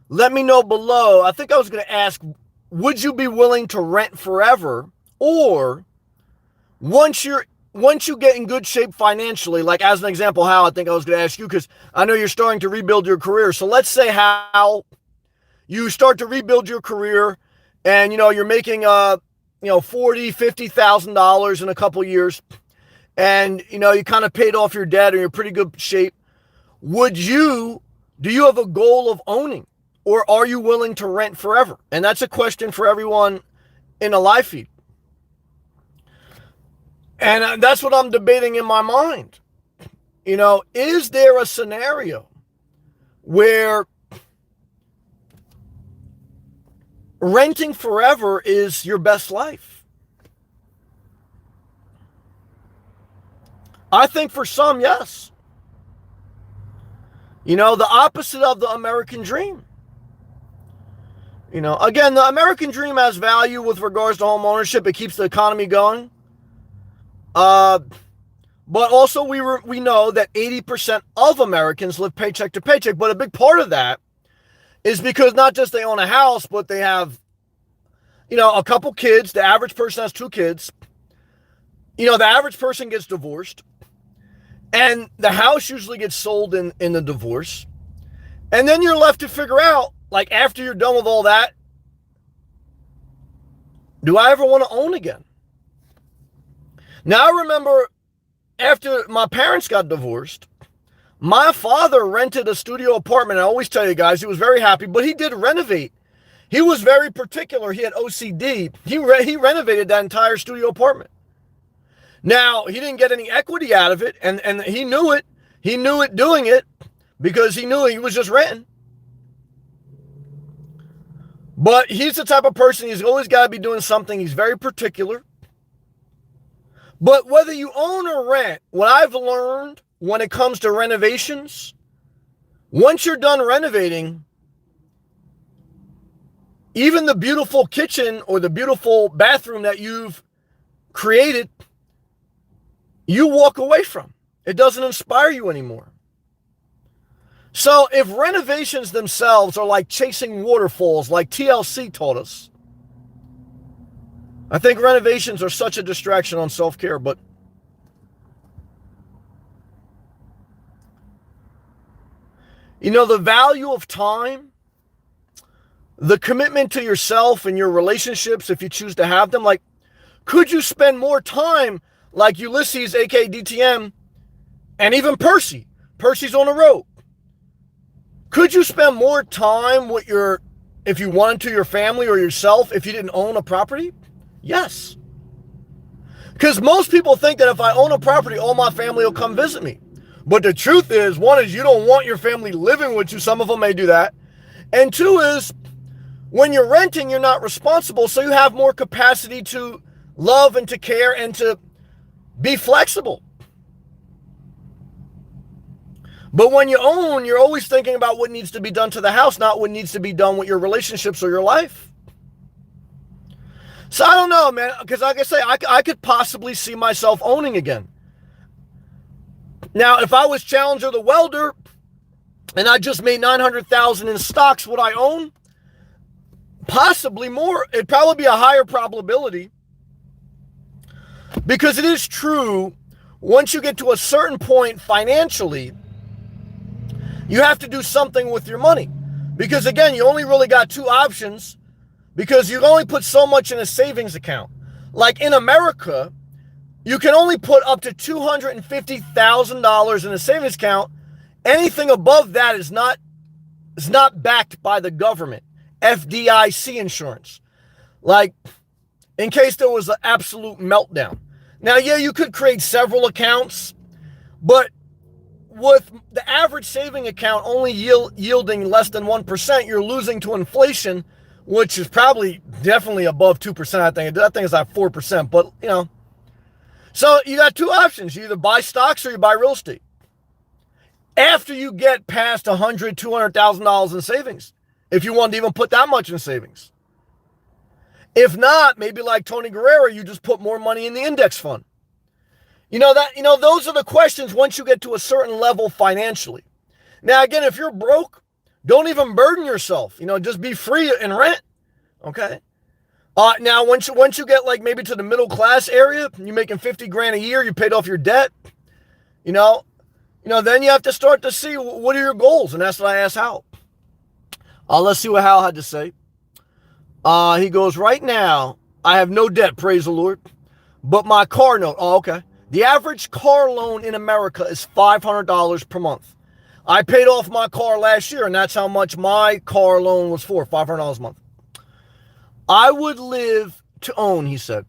let me know below. I think I was going to ask, would you be willing to rent forever? Or once you get in good shape financially, like as an example, how I think I was going to ask you, because I know you're starting to rebuild your career. So let's say how you start to rebuild your career and, you know, you're making, $40,000-$50,000 in a couple years and, you know, you kind of paid off your debt or you're in pretty good shape. Do you have a goal of owning or are you willing to rent forever? And that's a question for everyone in a live feed. And that's what I'm debating in my mind. You know, is there a scenario where renting forever is your best life? I think for some, yes. You know, the opposite of the American dream. You know, again, the American dream has value with regards to home ownership. It keeps the economy going. But also we know that 80% of Americans live paycheck to paycheck. But a big part of that is because not just they own a house, but they have, you know, a couple kids. The average person has 2 kids. You know, the average person gets divorced. And the house usually gets sold in the divorce. And then you're left to figure out, like, after you're done with all that, do I ever want to own again? Now, I remember after my parents got divorced, my father rented a studio apartment. I always tell you guys, he was very happy, but he did renovate. He was very particular. He had OCD. He renovated that entire studio apartment. Now, he didn't get any equity out of it, and he knew it. He knew it doing it because he knew he was just renting. But he's the type of person, he's always got to be doing something. He's very particular. But whether you own or rent, what I've learned when it comes to renovations, once you're done renovating, even the beautiful kitchen or the beautiful bathroom that you've created, you walk away from. It doesn't inspire you anymore. So if renovations themselves are like chasing waterfalls, like TLC taught us, I think renovations are such a distraction on self-care, but you know, the value of time, the commitment to yourself and your relationships, if you choose to have them, like, could you spend more time like Ulysses, aka DTM, and even Percy? Percy's on the road. Could you spend more time with if you wanted to, your family or yourself if you didn't own a property? Yes. Because most people think that if I own a property, all my family will come visit me. But the truth is, one is you don't want your family living with you. Some of them may do that. And two is, when you're renting, you're not responsible, so you have more capacity to love and to care and to be flexible. But when you own, you're always thinking about what needs to be done to the house, not what needs to be done with your relationships or your life. So I don't know, man, because like I say, I could possibly see myself owning again. Now, if I was Challenger the Welder and I just made $900,000 in stocks, would I own? Possibly more. It'd probably be a higher probability, because it is true, once you get to a certain point financially, you have to do something with your money. Because again, you only really got two options, because you can only put so much in a savings account. Like in America, you can only put up to $250,000 in a savings account. Anything above that is not backed by the government. FDIC insurance. Like, in case there was an absolute meltdown. Now, yeah, you could create several accounts, but with the average saving account only yielding less than 1%, you're losing to inflation, which is probably definitely above 2%, I think. That thing is like 4%, but, you know. So you got two options. You either buy stocks or you buy real estate. After you get past $100,000, $200,000 in savings, if you want to even put that much in savings. If not, maybe like Tony Guerrero, you just put more money in the index fund. Those are the questions once you get to a certain level financially. Now, again, if you're broke, don't even burden yourself. Just be free and rent. Okay. Now, once you get like maybe to the middle class area, you're making $50,000 a year, you paid off your debt, then you have to start to see what are your goals. And that's what I asked Hal. Let's see what Hal had to say. He goes, right now, I have no debt, praise the Lord, but my car note. Oh, okay. The average car loan in America is $500 per month. I paid off my car last year, and that's how much my car loan was for, $500 a month. I would live to own, he said.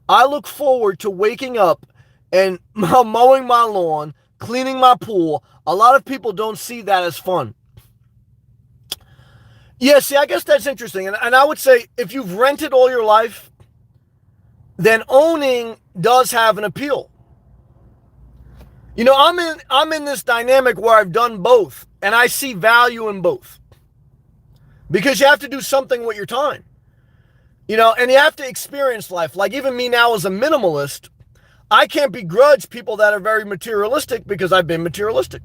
I look forward to waking up and mowing my lawn, cleaning my pool. A lot of people don't see that as fun. Yeah, see, I guess that's interesting. And I would say if you've rented all your life, then owning does have an appeal. I'm in this dynamic where I've done both, and I see value in both. Because you have to do something with your time. And you have to experience life. Like even me now as a minimalist, I can't begrudge people that are very materialistic because I've been materialistic.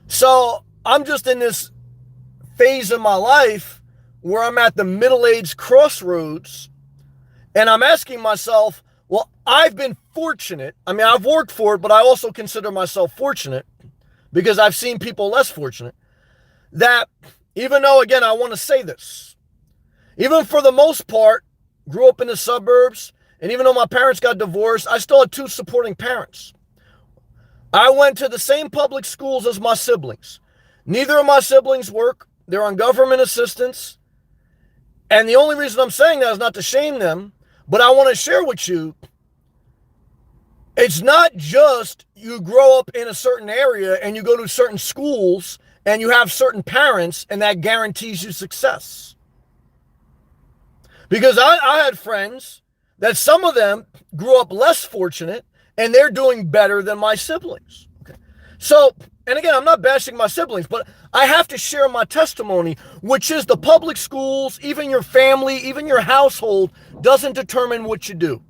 So I'm just in this phase of my life where I'm at the middle-aged crossroads, and I'm asking myself, well, I've been fortunate. I mean, I've worked for it, but I also consider myself fortunate because I've seen people less fortunate, that even though, again, I want to say this, even for the most part, grew up in the suburbs, and even though my parents got divorced, I still had two supporting parents. I went to the same public schools as my siblings. Neither of my siblings work. They're on government assistance. And the only reason I'm saying that is not to shame them, but I want to share with you, it's not just you grow up in a certain area and you go to certain schools and you have certain parents and that guarantees you success. Because I had friends that some of them grew up less fortunate and they're doing better than my siblings. Okay. So, and again, I'm not bashing my siblings, but I have to share my testimony, which is the public schools, even your family, even your household doesn't determine what you do.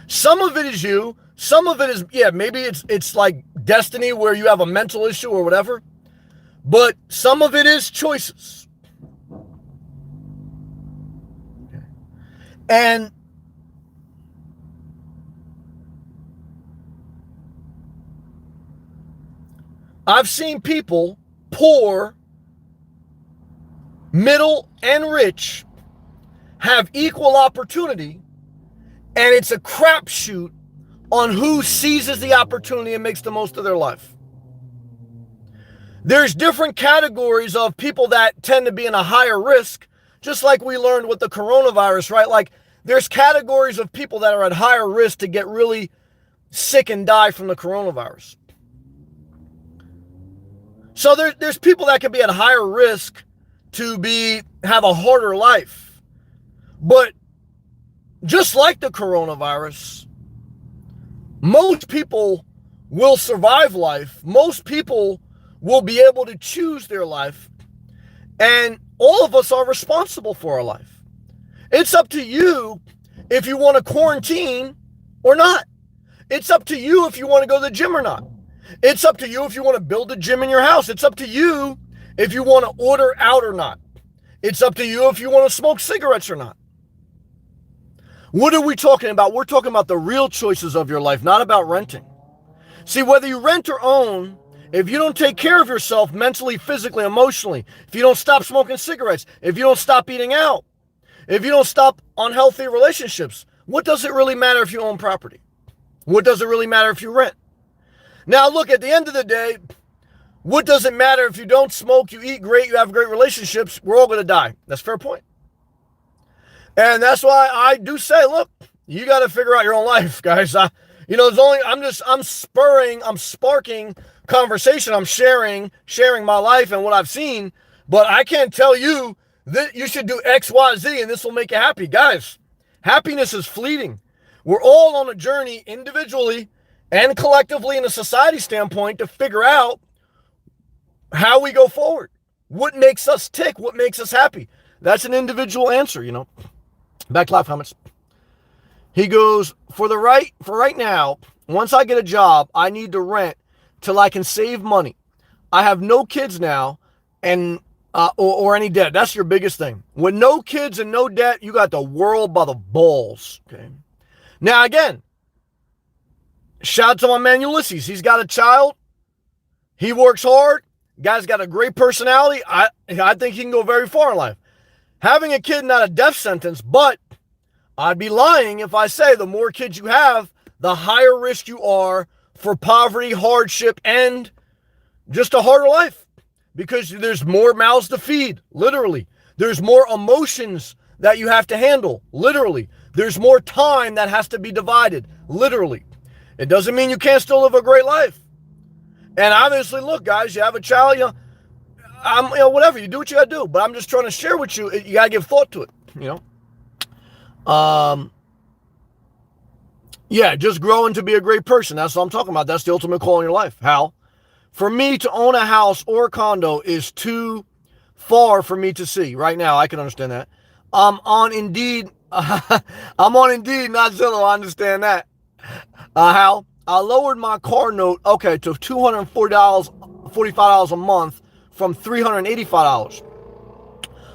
Some of it is you. Some of it is, maybe it's like destiny where you have a mental issue or whatever. But some of it is choices. And I've seen people, poor, middle, and rich, have equal opportunity, and it's a crapshoot on who seizes the opportunity and makes the most of their life. There's different categories of people that tend to be in a higher risk, just like we learned with the coronavirus, right? Like there's categories of people that are at higher risk to get really sick and die from the coronavirus. So there's people that can be at higher risk to have a harder life. But just like the coronavirus, most people will survive life. Most people will be able to choose their life. And all of us are responsible for our life. It's up to you if you want to quarantine or not. It's up to you if you want to go to the gym or not. It's up to you if you want to build a gym in your house. It's up to you if you want to order out or not. It's up to you if you want to smoke cigarettes or not. What are we talking about? We're talking about the real choices of your life, not about renting. See, whether you rent or own, if you don't take care of yourself mentally, physically, emotionally, if you don't stop smoking cigarettes, if you don't stop eating out, if you don't stop unhealthy relationships, what does it really matter if you own property? What does it really matter if you rent? Now, look, at the end of the day, what does it matter if you don't smoke, you eat great, you have great relationships? We're all going to die. That's a fair point. And that's why I do say, look, you got to figure out your own life, guys. I'm sparking conversation. I'm sharing my life and what I've seen, but I can't tell you that you should do X, Y, Z, and this will make you happy. Guys, happiness is fleeting. We're all on a journey individually and collectively in a society standpoint to figure out how we go forward. What makes us tick? What makes us happy? That's an individual answer, Back to live comments. He goes, for right now, once I get a job, I need to rent till I can save money. I have no kids now and or any debt. That's your biggest thing. With no kids and no debt, you got the world by the balls. Okay. Now again, shout out to my man Ulysses. He's got a child. He works hard. Guy's got a great personality. I think he can go very far in life. Having a kid, not a death sentence, but I'd be lying if I say the more kids you have, the higher risk you are for poverty, hardship, and just a harder life. Because there's more mouths to feed, literally. There's more emotions that you have to handle, literally. There's more time that has to be divided, literally. It doesn't mean you can't still live a great life. And obviously, look, guys, you have a child, whatever, you do what you gotta do. But I'm just trying to share with you, you gotta give thought to it, Yeah, just growing to be a great person. That's what I'm talking about. That's the ultimate call in your life. How? For me to own a house or a condo is too far for me to see right now. I can understand that. I'm on Indeed. I'm on Indeed, not Zillow. I understand that. How? I lowered my car note, to $245 a month from $385.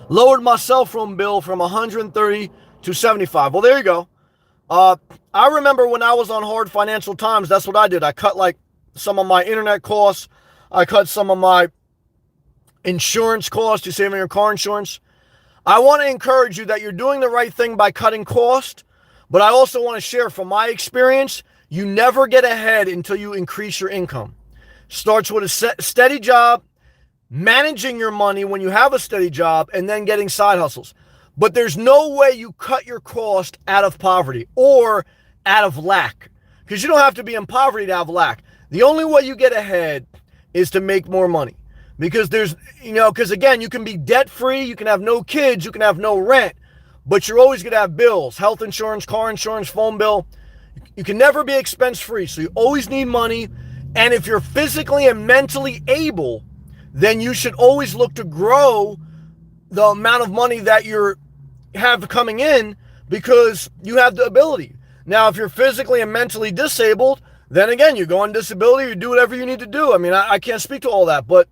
Lowered my cell phone bill from $130 to $75. Well, there you go. I remember when I was on hard financial times, that's what I did. I cut some of my internet costs. I cut some of my insurance costs. You saving your car insurance. I want to encourage you that you're doing the right thing by cutting cost, but I also want to share from my experience, you never get ahead until you increase your income. Starts with a steady job, managing your money when you have a steady job, and then getting side hustles. But there's no way you cut your cost out of poverty or out of lack, because you don't have to be in poverty to have lack. The only way you get ahead is to make more money, because because again, you can be debt free, you can have no kids, you can have no rent, but you're always going to have bills, health insurance, car insurance, phone bill. You can never be expense free. So you always need money. And if you're physically and mentally able, then you should always look to grow the amount of money that you have coming in, because you have the ability. Now, if you're physically and mentally disabled, then again, you go on disability, you do whatever you need to do. I mean, I can't speak to all that, but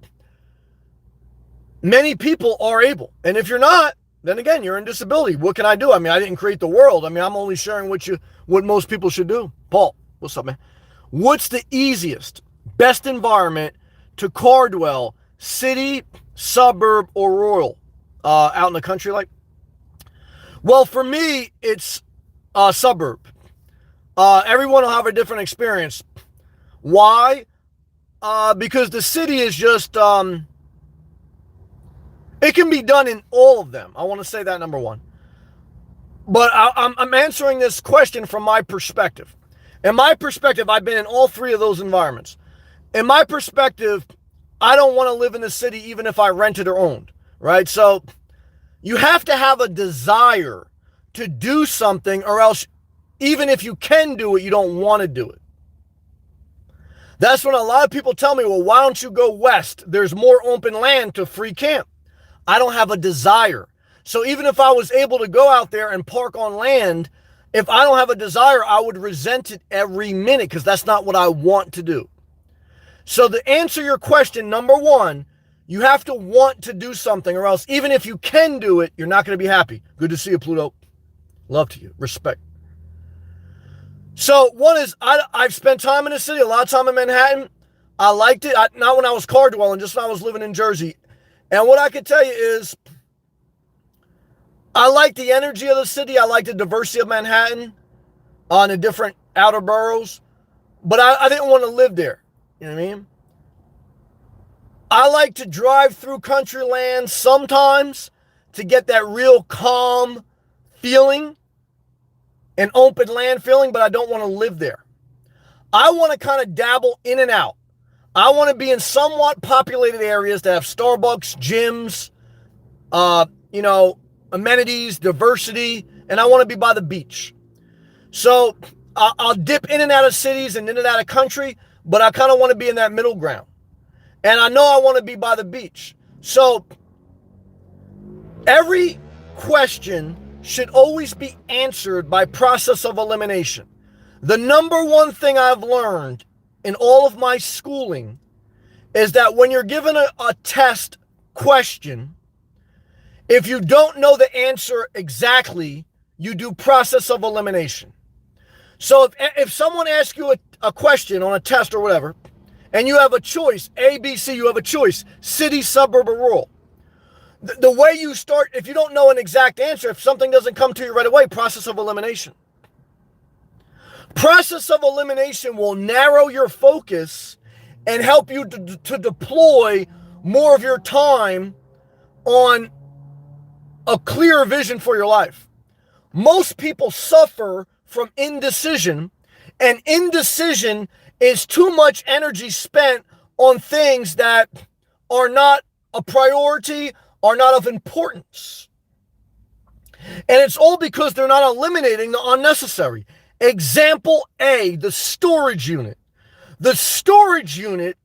many people are able. And if you're not, then again, you're in disability. What can I do? I mean, I didn't create the world. I mean, I'm only sharing what most people should do. Paul, what's up, man? What's the easiest, best environment to car dwell? City, suburb, or rural? Out in the country, like? Well, for me, it's a suburb. Everyone will have a different experience. Why? because the city is just, it can be done in all of them. I want to say that, number one. But I'm answering this question from my perspective. In my perspective, I've been in all three of those environments. In my perspective, I don't want to live in the city even if I rented or owned, right? So you have to have a desire to do something, or else even if you can do it, you don't want to do it. That's when a lot of people tell me, well, why don't you go west? There's more open land to free camp. I don't have a desire. So even if I was able to go out there and park on land, if I don't have a desire, I would resent it every minute because that's not what I want to do. So to answer your question, number one, you have to want to do something, or else even if you can do it, you're not going to be happy. Good to see you, Pluto. Love to you. Respect. So one is, I've spent time in the city, a lot of time in Manhattan. I liked it. Not when I was car dwelling, just when I was living in Jersey. And what I can tell you is, I like the energy of the city. I like the diversity of Manhattan on the different outer boroughs. But I didn't want to live there. You know what I mean? I like to drive through country land sometimes to get that real calm feeling, an open land feeling, but I don't want to live there. I want to kind of dabble in and out. I want to be in somewhat populated areas that have Starbucks, gyms, amenities, diversity, and I want to be by the beach. So I'll dip in and out of cities and in and out of country, but I kind of want to be in that middle ground. And I know I want to be by the beach. So every question should always be answered by process of elimination. The number one thing I've learned in all of my schooling is that when you're given a test question, if you don't know the answer exactly, you do process of elimination. So if someone asks you a question on a test or whatever, and you have a choice, A, B, C, you have a choice, city, suburb, or rural. The way you start, if you don't know an exact answer, if something doesn't come to you right away, process of elimination. Process of elimination will narrow your focus and help you to deploy more of your time on a clear vision for your life. Most people suffer from indecision, and indecision is too much energy spent on things that are not a priority, are not of importance. And it's all because they're not eliminating the unnecessary. Example A, the storage unit. The storage unit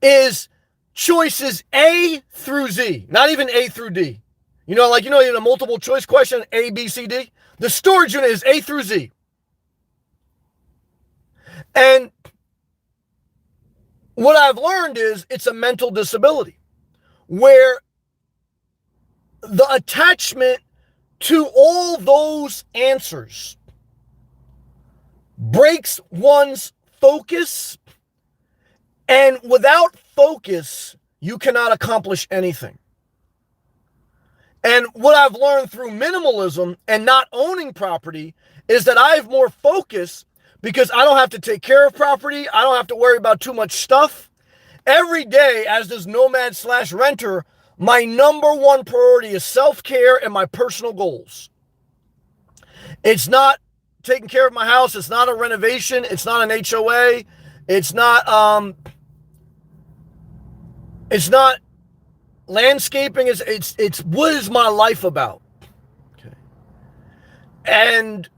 is choices A through Z, not even A through D. In a multiple choice question, A, B, C, D. The storage unit is A through Z. And what I've learned is it's a mental disability where the attachment to all those answers breaks one's focus, and without focus, you cannot accomplish anything. And what I've learned through minimalism and not owning property is that I have more focus because I don't have to take care of property. I don't have to worry about too much stuff. Every day, as this nomad/renter, my number one priority is self-care and my personal goals. It's not taking care of my house. It's not a renovation. It's not an HOA. It's not landscaping. It's what is my life about? Okay. And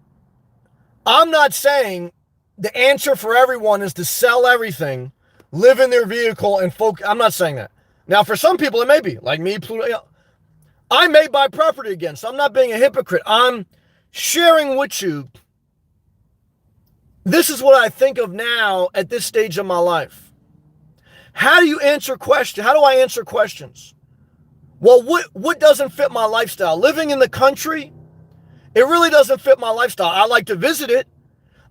I'm not saying the answer for everyone is to sell everything, live in their vehicle, and focus. I'm not saying that. Now, for some people, it may be. Like me, Pluto. I may buy property again, so I'm not being a hypocrite. I'm sharing with you. This is what I think of now at this stage of my life. How do you answer questions? How do I answer questions? Well, what doesn't fit my lifestyle? Living in the country, it really doesn't fit my lifestyle. I like to visit it.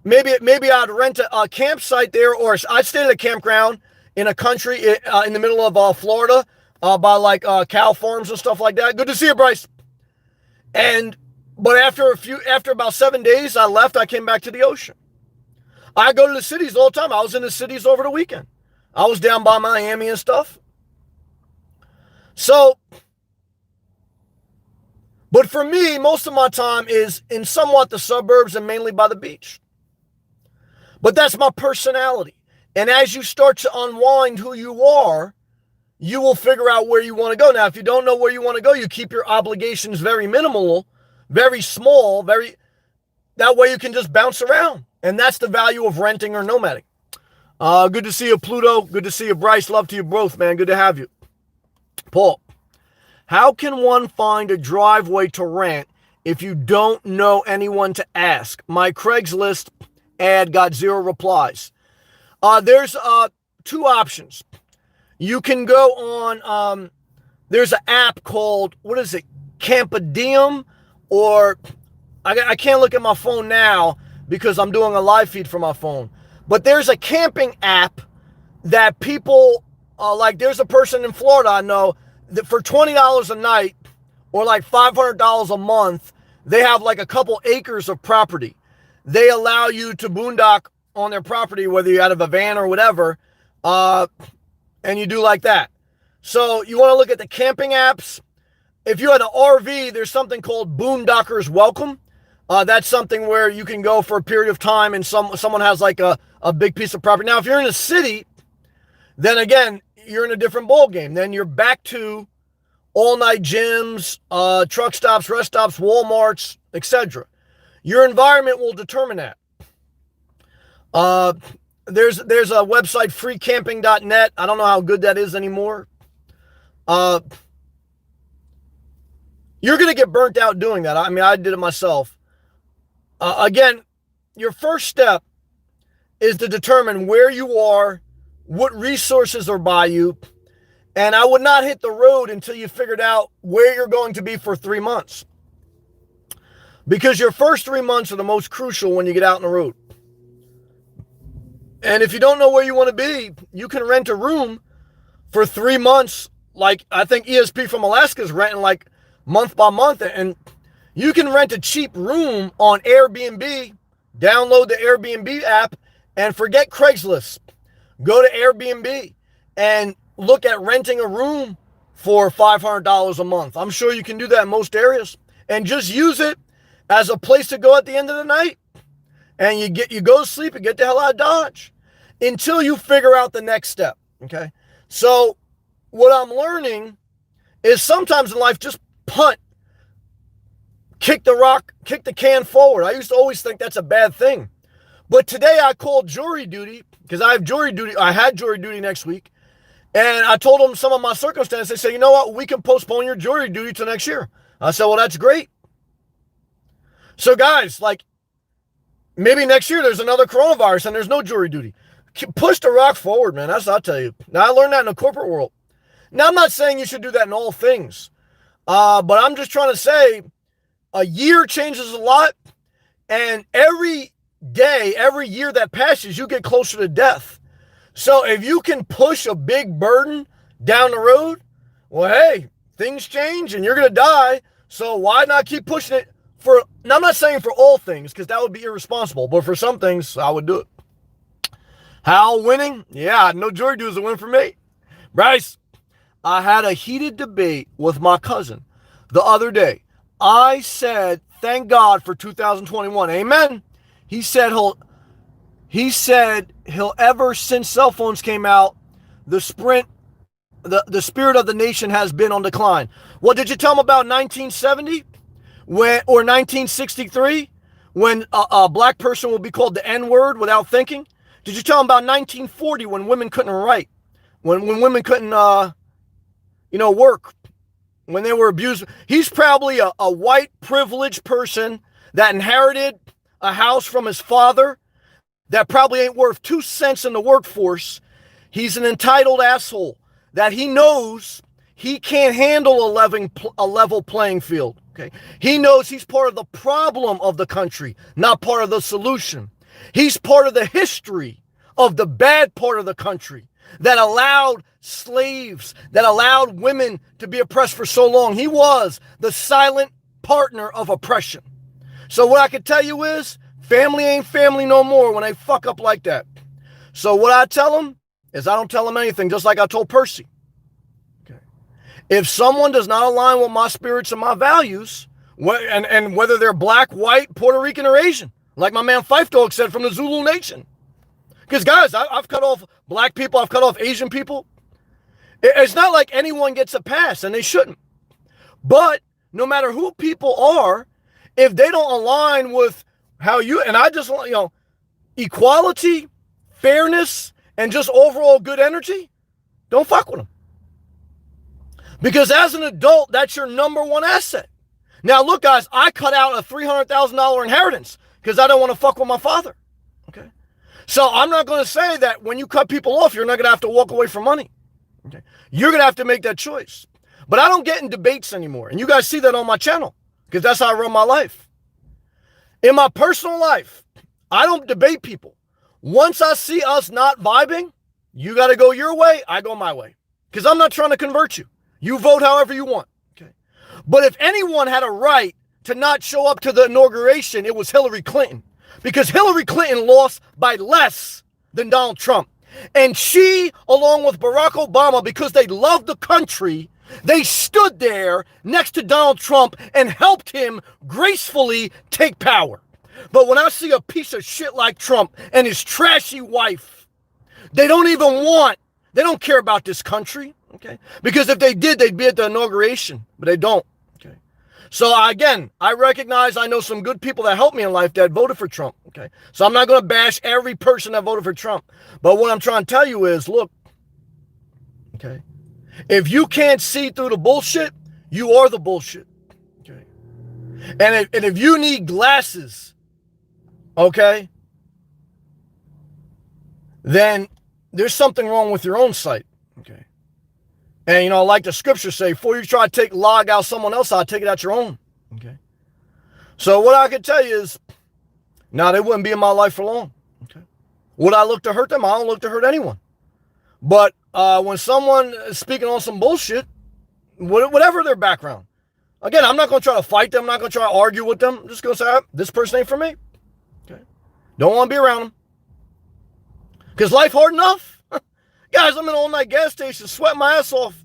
Maybe I'd rent a campsite there, or I'd stay at a campground in a country in the middle of Florida by cow farms and stuff like that. Good to see you, Bryce. But after about 7 days, I left. I came back to the ocean. I go to the cities all the time. I was in the cities over the weekend. I was down by Miami and stuff. So, but for me, most of my time is in somewhat the suburbs and mainly by the beach. But that's my personality. And as you start to unwind who you are, you will figure out where you want to go. Now, if you don't know where you want to go, you keep your obligations very minimal, very small, that way you can just bounce around. And that's the value of renting or nomading. Good to see you, Pluto. Good to see you, Bryce. Love to you both, man. Good to have you. Paul, how can one find a driveway to rent if you don't know anyone to ask? My Craigslist ad got 0 replies. There's 2 options. You can go on, there's an app called, what is it, Campadiem, or I can't look at my phone now because I'm doing a live feed from my phone. But there's a camping app that people, like there's a person in Florida I know that for $20 a night or like $500 a month, they have like a couple acres of property. They allow you to boondock on their property, whether you're out of a van or whatever, and you do like that. So you want to look at the camping apps. If you had an RV, there's something called Boondockers Welcome. That's something where you can go for a period of time and someone has like a big piece of property. Now, if you're in a city, then again, you're in a different ball game. Then you're back to all-night gyms, truck stops, rest stops, Walmarts, etc. Your environment will determine that. There's a website, freecamping.net. I don't know how good that is anymore. You're going to get burnt out doing that. I mean, I did it myself. Again, your first step is to determine where you are, what resources are by you, and I would not hit the road until you figured out where you're going to be for 3 months. Because your first 3 months are the most crucial when you get out on the road. And if you don't know where you want to be, you can rent a room for 3 months. Like I think ESP from Alaska is renting like month by month. And you can rent a cheap room on Airbnb, download the Airbnb app, and forget Craigslist. Go to Airbnb and look at renting a room for $500 a month. I'm sure you can do that in most areas. And just use it as a place to go at the end of the night. And you go to sleep and get the hell out of Dodge until you figure out the next step, okay? So what I'm learning is sometimes in life, just punt. Kick the can forward. I used to always think that's a bad thing. But today I called jury duty because I had jury duty next week. And I told them some of my circumstances. They said, you know what? We can postpone your jury duty till next year. I said, well, that's great. So guys, like, maybe next year there's another coronavirus and there's no jury duty. Push the rock forward, man. That's what I'll tell you. Now, I learned that in the corporate world. Now, I'm not saying you should do that in all things. But I'm just trying to say a year changes a lot. And every day, every year that passes, you get closer to death. So if you can push a big burden down the road, well, hey, things change and you're going to die. So why not keep pushing it? Now, I'm not saying for all things, because that would be irresponsible, but for some things, I would do it. Hal winning? Yeah, no jury duty is a win for me. Bryce, I had a heated debate with my cousin the other day. I said, thank God for 2021. Amen. He said he'll ever since cell phones came out, the spirit of the nation has been on decline. Well, did you tell him about 1970? Or 1963, when a black person will be called the N-word without thinking? Did you tell him about 1940 when women couldn't write? When women couldn't, work? When they were abused? He's probably a white privileged person that inherited a house from his father that probably ain't worth 2 cents in the workforce. He's an entitled asshole that he knows he can't handle a level playing field. Okay. He knows he's part of the problem of the country, not part of the solution. He's part of the history of the bad part of the country that allowed slaves, that allowed women to be oppressed for so long. He was the silent partner of oppression. So what I can tell you is family ain't family no more when they fuck up like that. So what I tell them, is I don't tell them anything, just like I told Percy. Okay. If someone does not align with my spirits and my values, and whether they're black, white, Puerto Rican, or Asian, like my man Fife Dog said from the Zulu Nation. Because, guys, I've cut off black people, I've cut off Asian people. It's not like anyone gets a pass, and they shouldn't. But no matter who people are, if they don't align with how you, and I just, equality, fairness, and just overall good energy, don't fuck with them. Because as an adult, that's your number one asset. Now, look, guys, I cut out a $300,000 inheritance because I don't want to fuck with my father. Okay. So I'm not going to say that when you cut people off, you're not going to have to walk away from money. Okay. You're going to have to make that choice. But I don't get in debates anymore. And you guys see that on my channel because that's how I run my life. In my personal life, I don't debate people. Once I see us not vibing, you got to go your way, I go my way. Because I'm not trying to convert you. You vote however you want. Okay. But if anyone had a right to not show up to the inauguration, it was Hillary Clinton. Because Hillary Clinton lost by less than Donald Trump. And she, along with Barack Obama, because they loved the country, they stood there next to Donald Trump and helped him gracefully take power. But when I see a piece of shit like Trump and his trashy wife, they don't care about this country, okay? Because if they did, they'd be at the inauguration, but they don't, okay? So again, I know some good people that helped me in life that voted for Trump, okay? So I'm not going to bash every person that voted for Trump. But what I'm trying to tell you is, look, okay? If you can't see through the bullshit, you are the bullshit, okay? And if you need glasses, okay, then there's something wrong with your own sight, okay? And, like the scriptures say, before you try to log out someone else, I'll take it out your own, okay? So what I can tell you is, they wouldn't be in my life for long, okay? Would I look to hurt them? I don't look to hurt anyone. But when someone is speaking on some bullshit, whatever their background, again, I'm not going to try to fight them. I'm not going to try to argue with them. I'm just going to say, this person ain't for me. Okay. Don't want to be around them. Because life hard enough. Guys, I'm in an all-night gas station, sweating my ass off.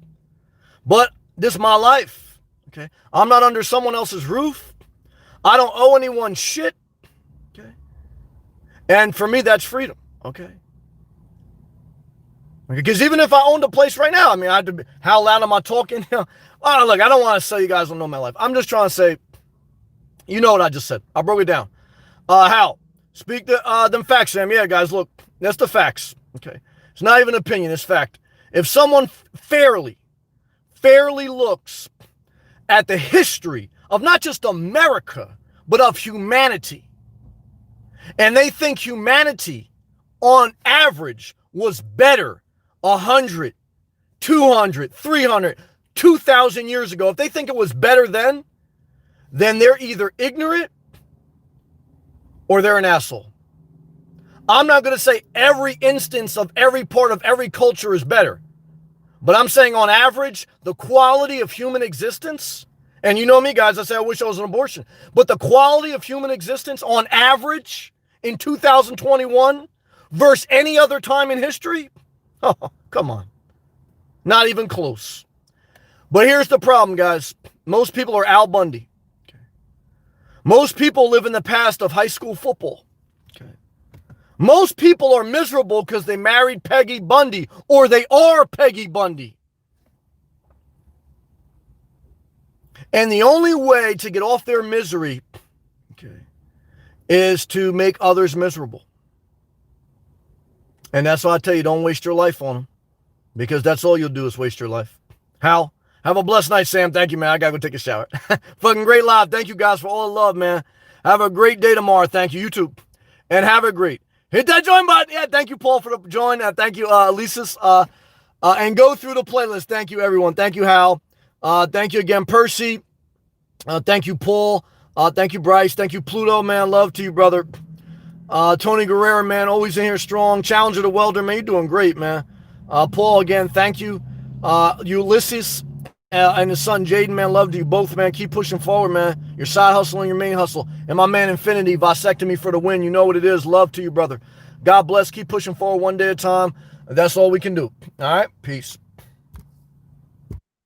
But this is my life. Okay. I'm not under someone else's roof. I don't owe anyone shit. Okay. And for me, that's freedom. Okay. Because even if I owned a place right now, I have to be, how loud am I talking? Look, I don't want to say you guys don't know my life. I'm just trying to say, you know what I just said. I broke it down. Hal, speak to them facts, Sam. Yeah, guys, look, that's the facts. Okay. It's not even opinion, it's fact. If someone fairly looks at the history of not just America, but of humanity, and they think humanity on average was better 100, 200, 300, 2,000 years ago, if they think it was better then they're either ignorant or they're an asshole. I'm not going to say every instance of every part of every culture is better, but I'm saying on average, the quality of human existence, and you know me, guys, I say I wish I was an abortion, but the quality of human existence on average in 2021 versus any other time in history, oh, come on. Not even close. But here's the problem, guys. Most people are Al Bundy. Okay. Most people live in the past of high school football. Okay. Most people are miserable because they married Peggy Bundy or they are Peggy Bundy. And the only way to get off their misery, okay, is to make others miserable. And that's why I tell you, don't waste your life on them. Because that's all you'll do is waste your life. Hal, have a blessed night, Sam. Thank you, man. I got to go take a shower. Fucking great live. Thank you, guys, for all the love, man. Have a great day tomorrow. Thank you, YouTube. And have a great. Hit that join button. Yeah, thank you, Paul, for the join. Thank you, Lisa's. And go through the playlist. Thank you, everyone. Thank you, Hal. Thank you again, Percy. Thank you, Paul. Thank you, Bryce. Thank you, Pluto, man. Love to you, brother. Tony Guerrero, man, always in here strong. Challenger the Welder, man, you're doing great, man. Paul, again, thank you. Ulysses and his son Jaden, man, love to you both, man. Keep pushing forward, man. Your side hustle and your main hustle. And my man Infinity, vasectomy for the win. You know what it is. Love to you, brother. God bless. Keep pushing forward one day at a time. That's all we can do. All right, peace.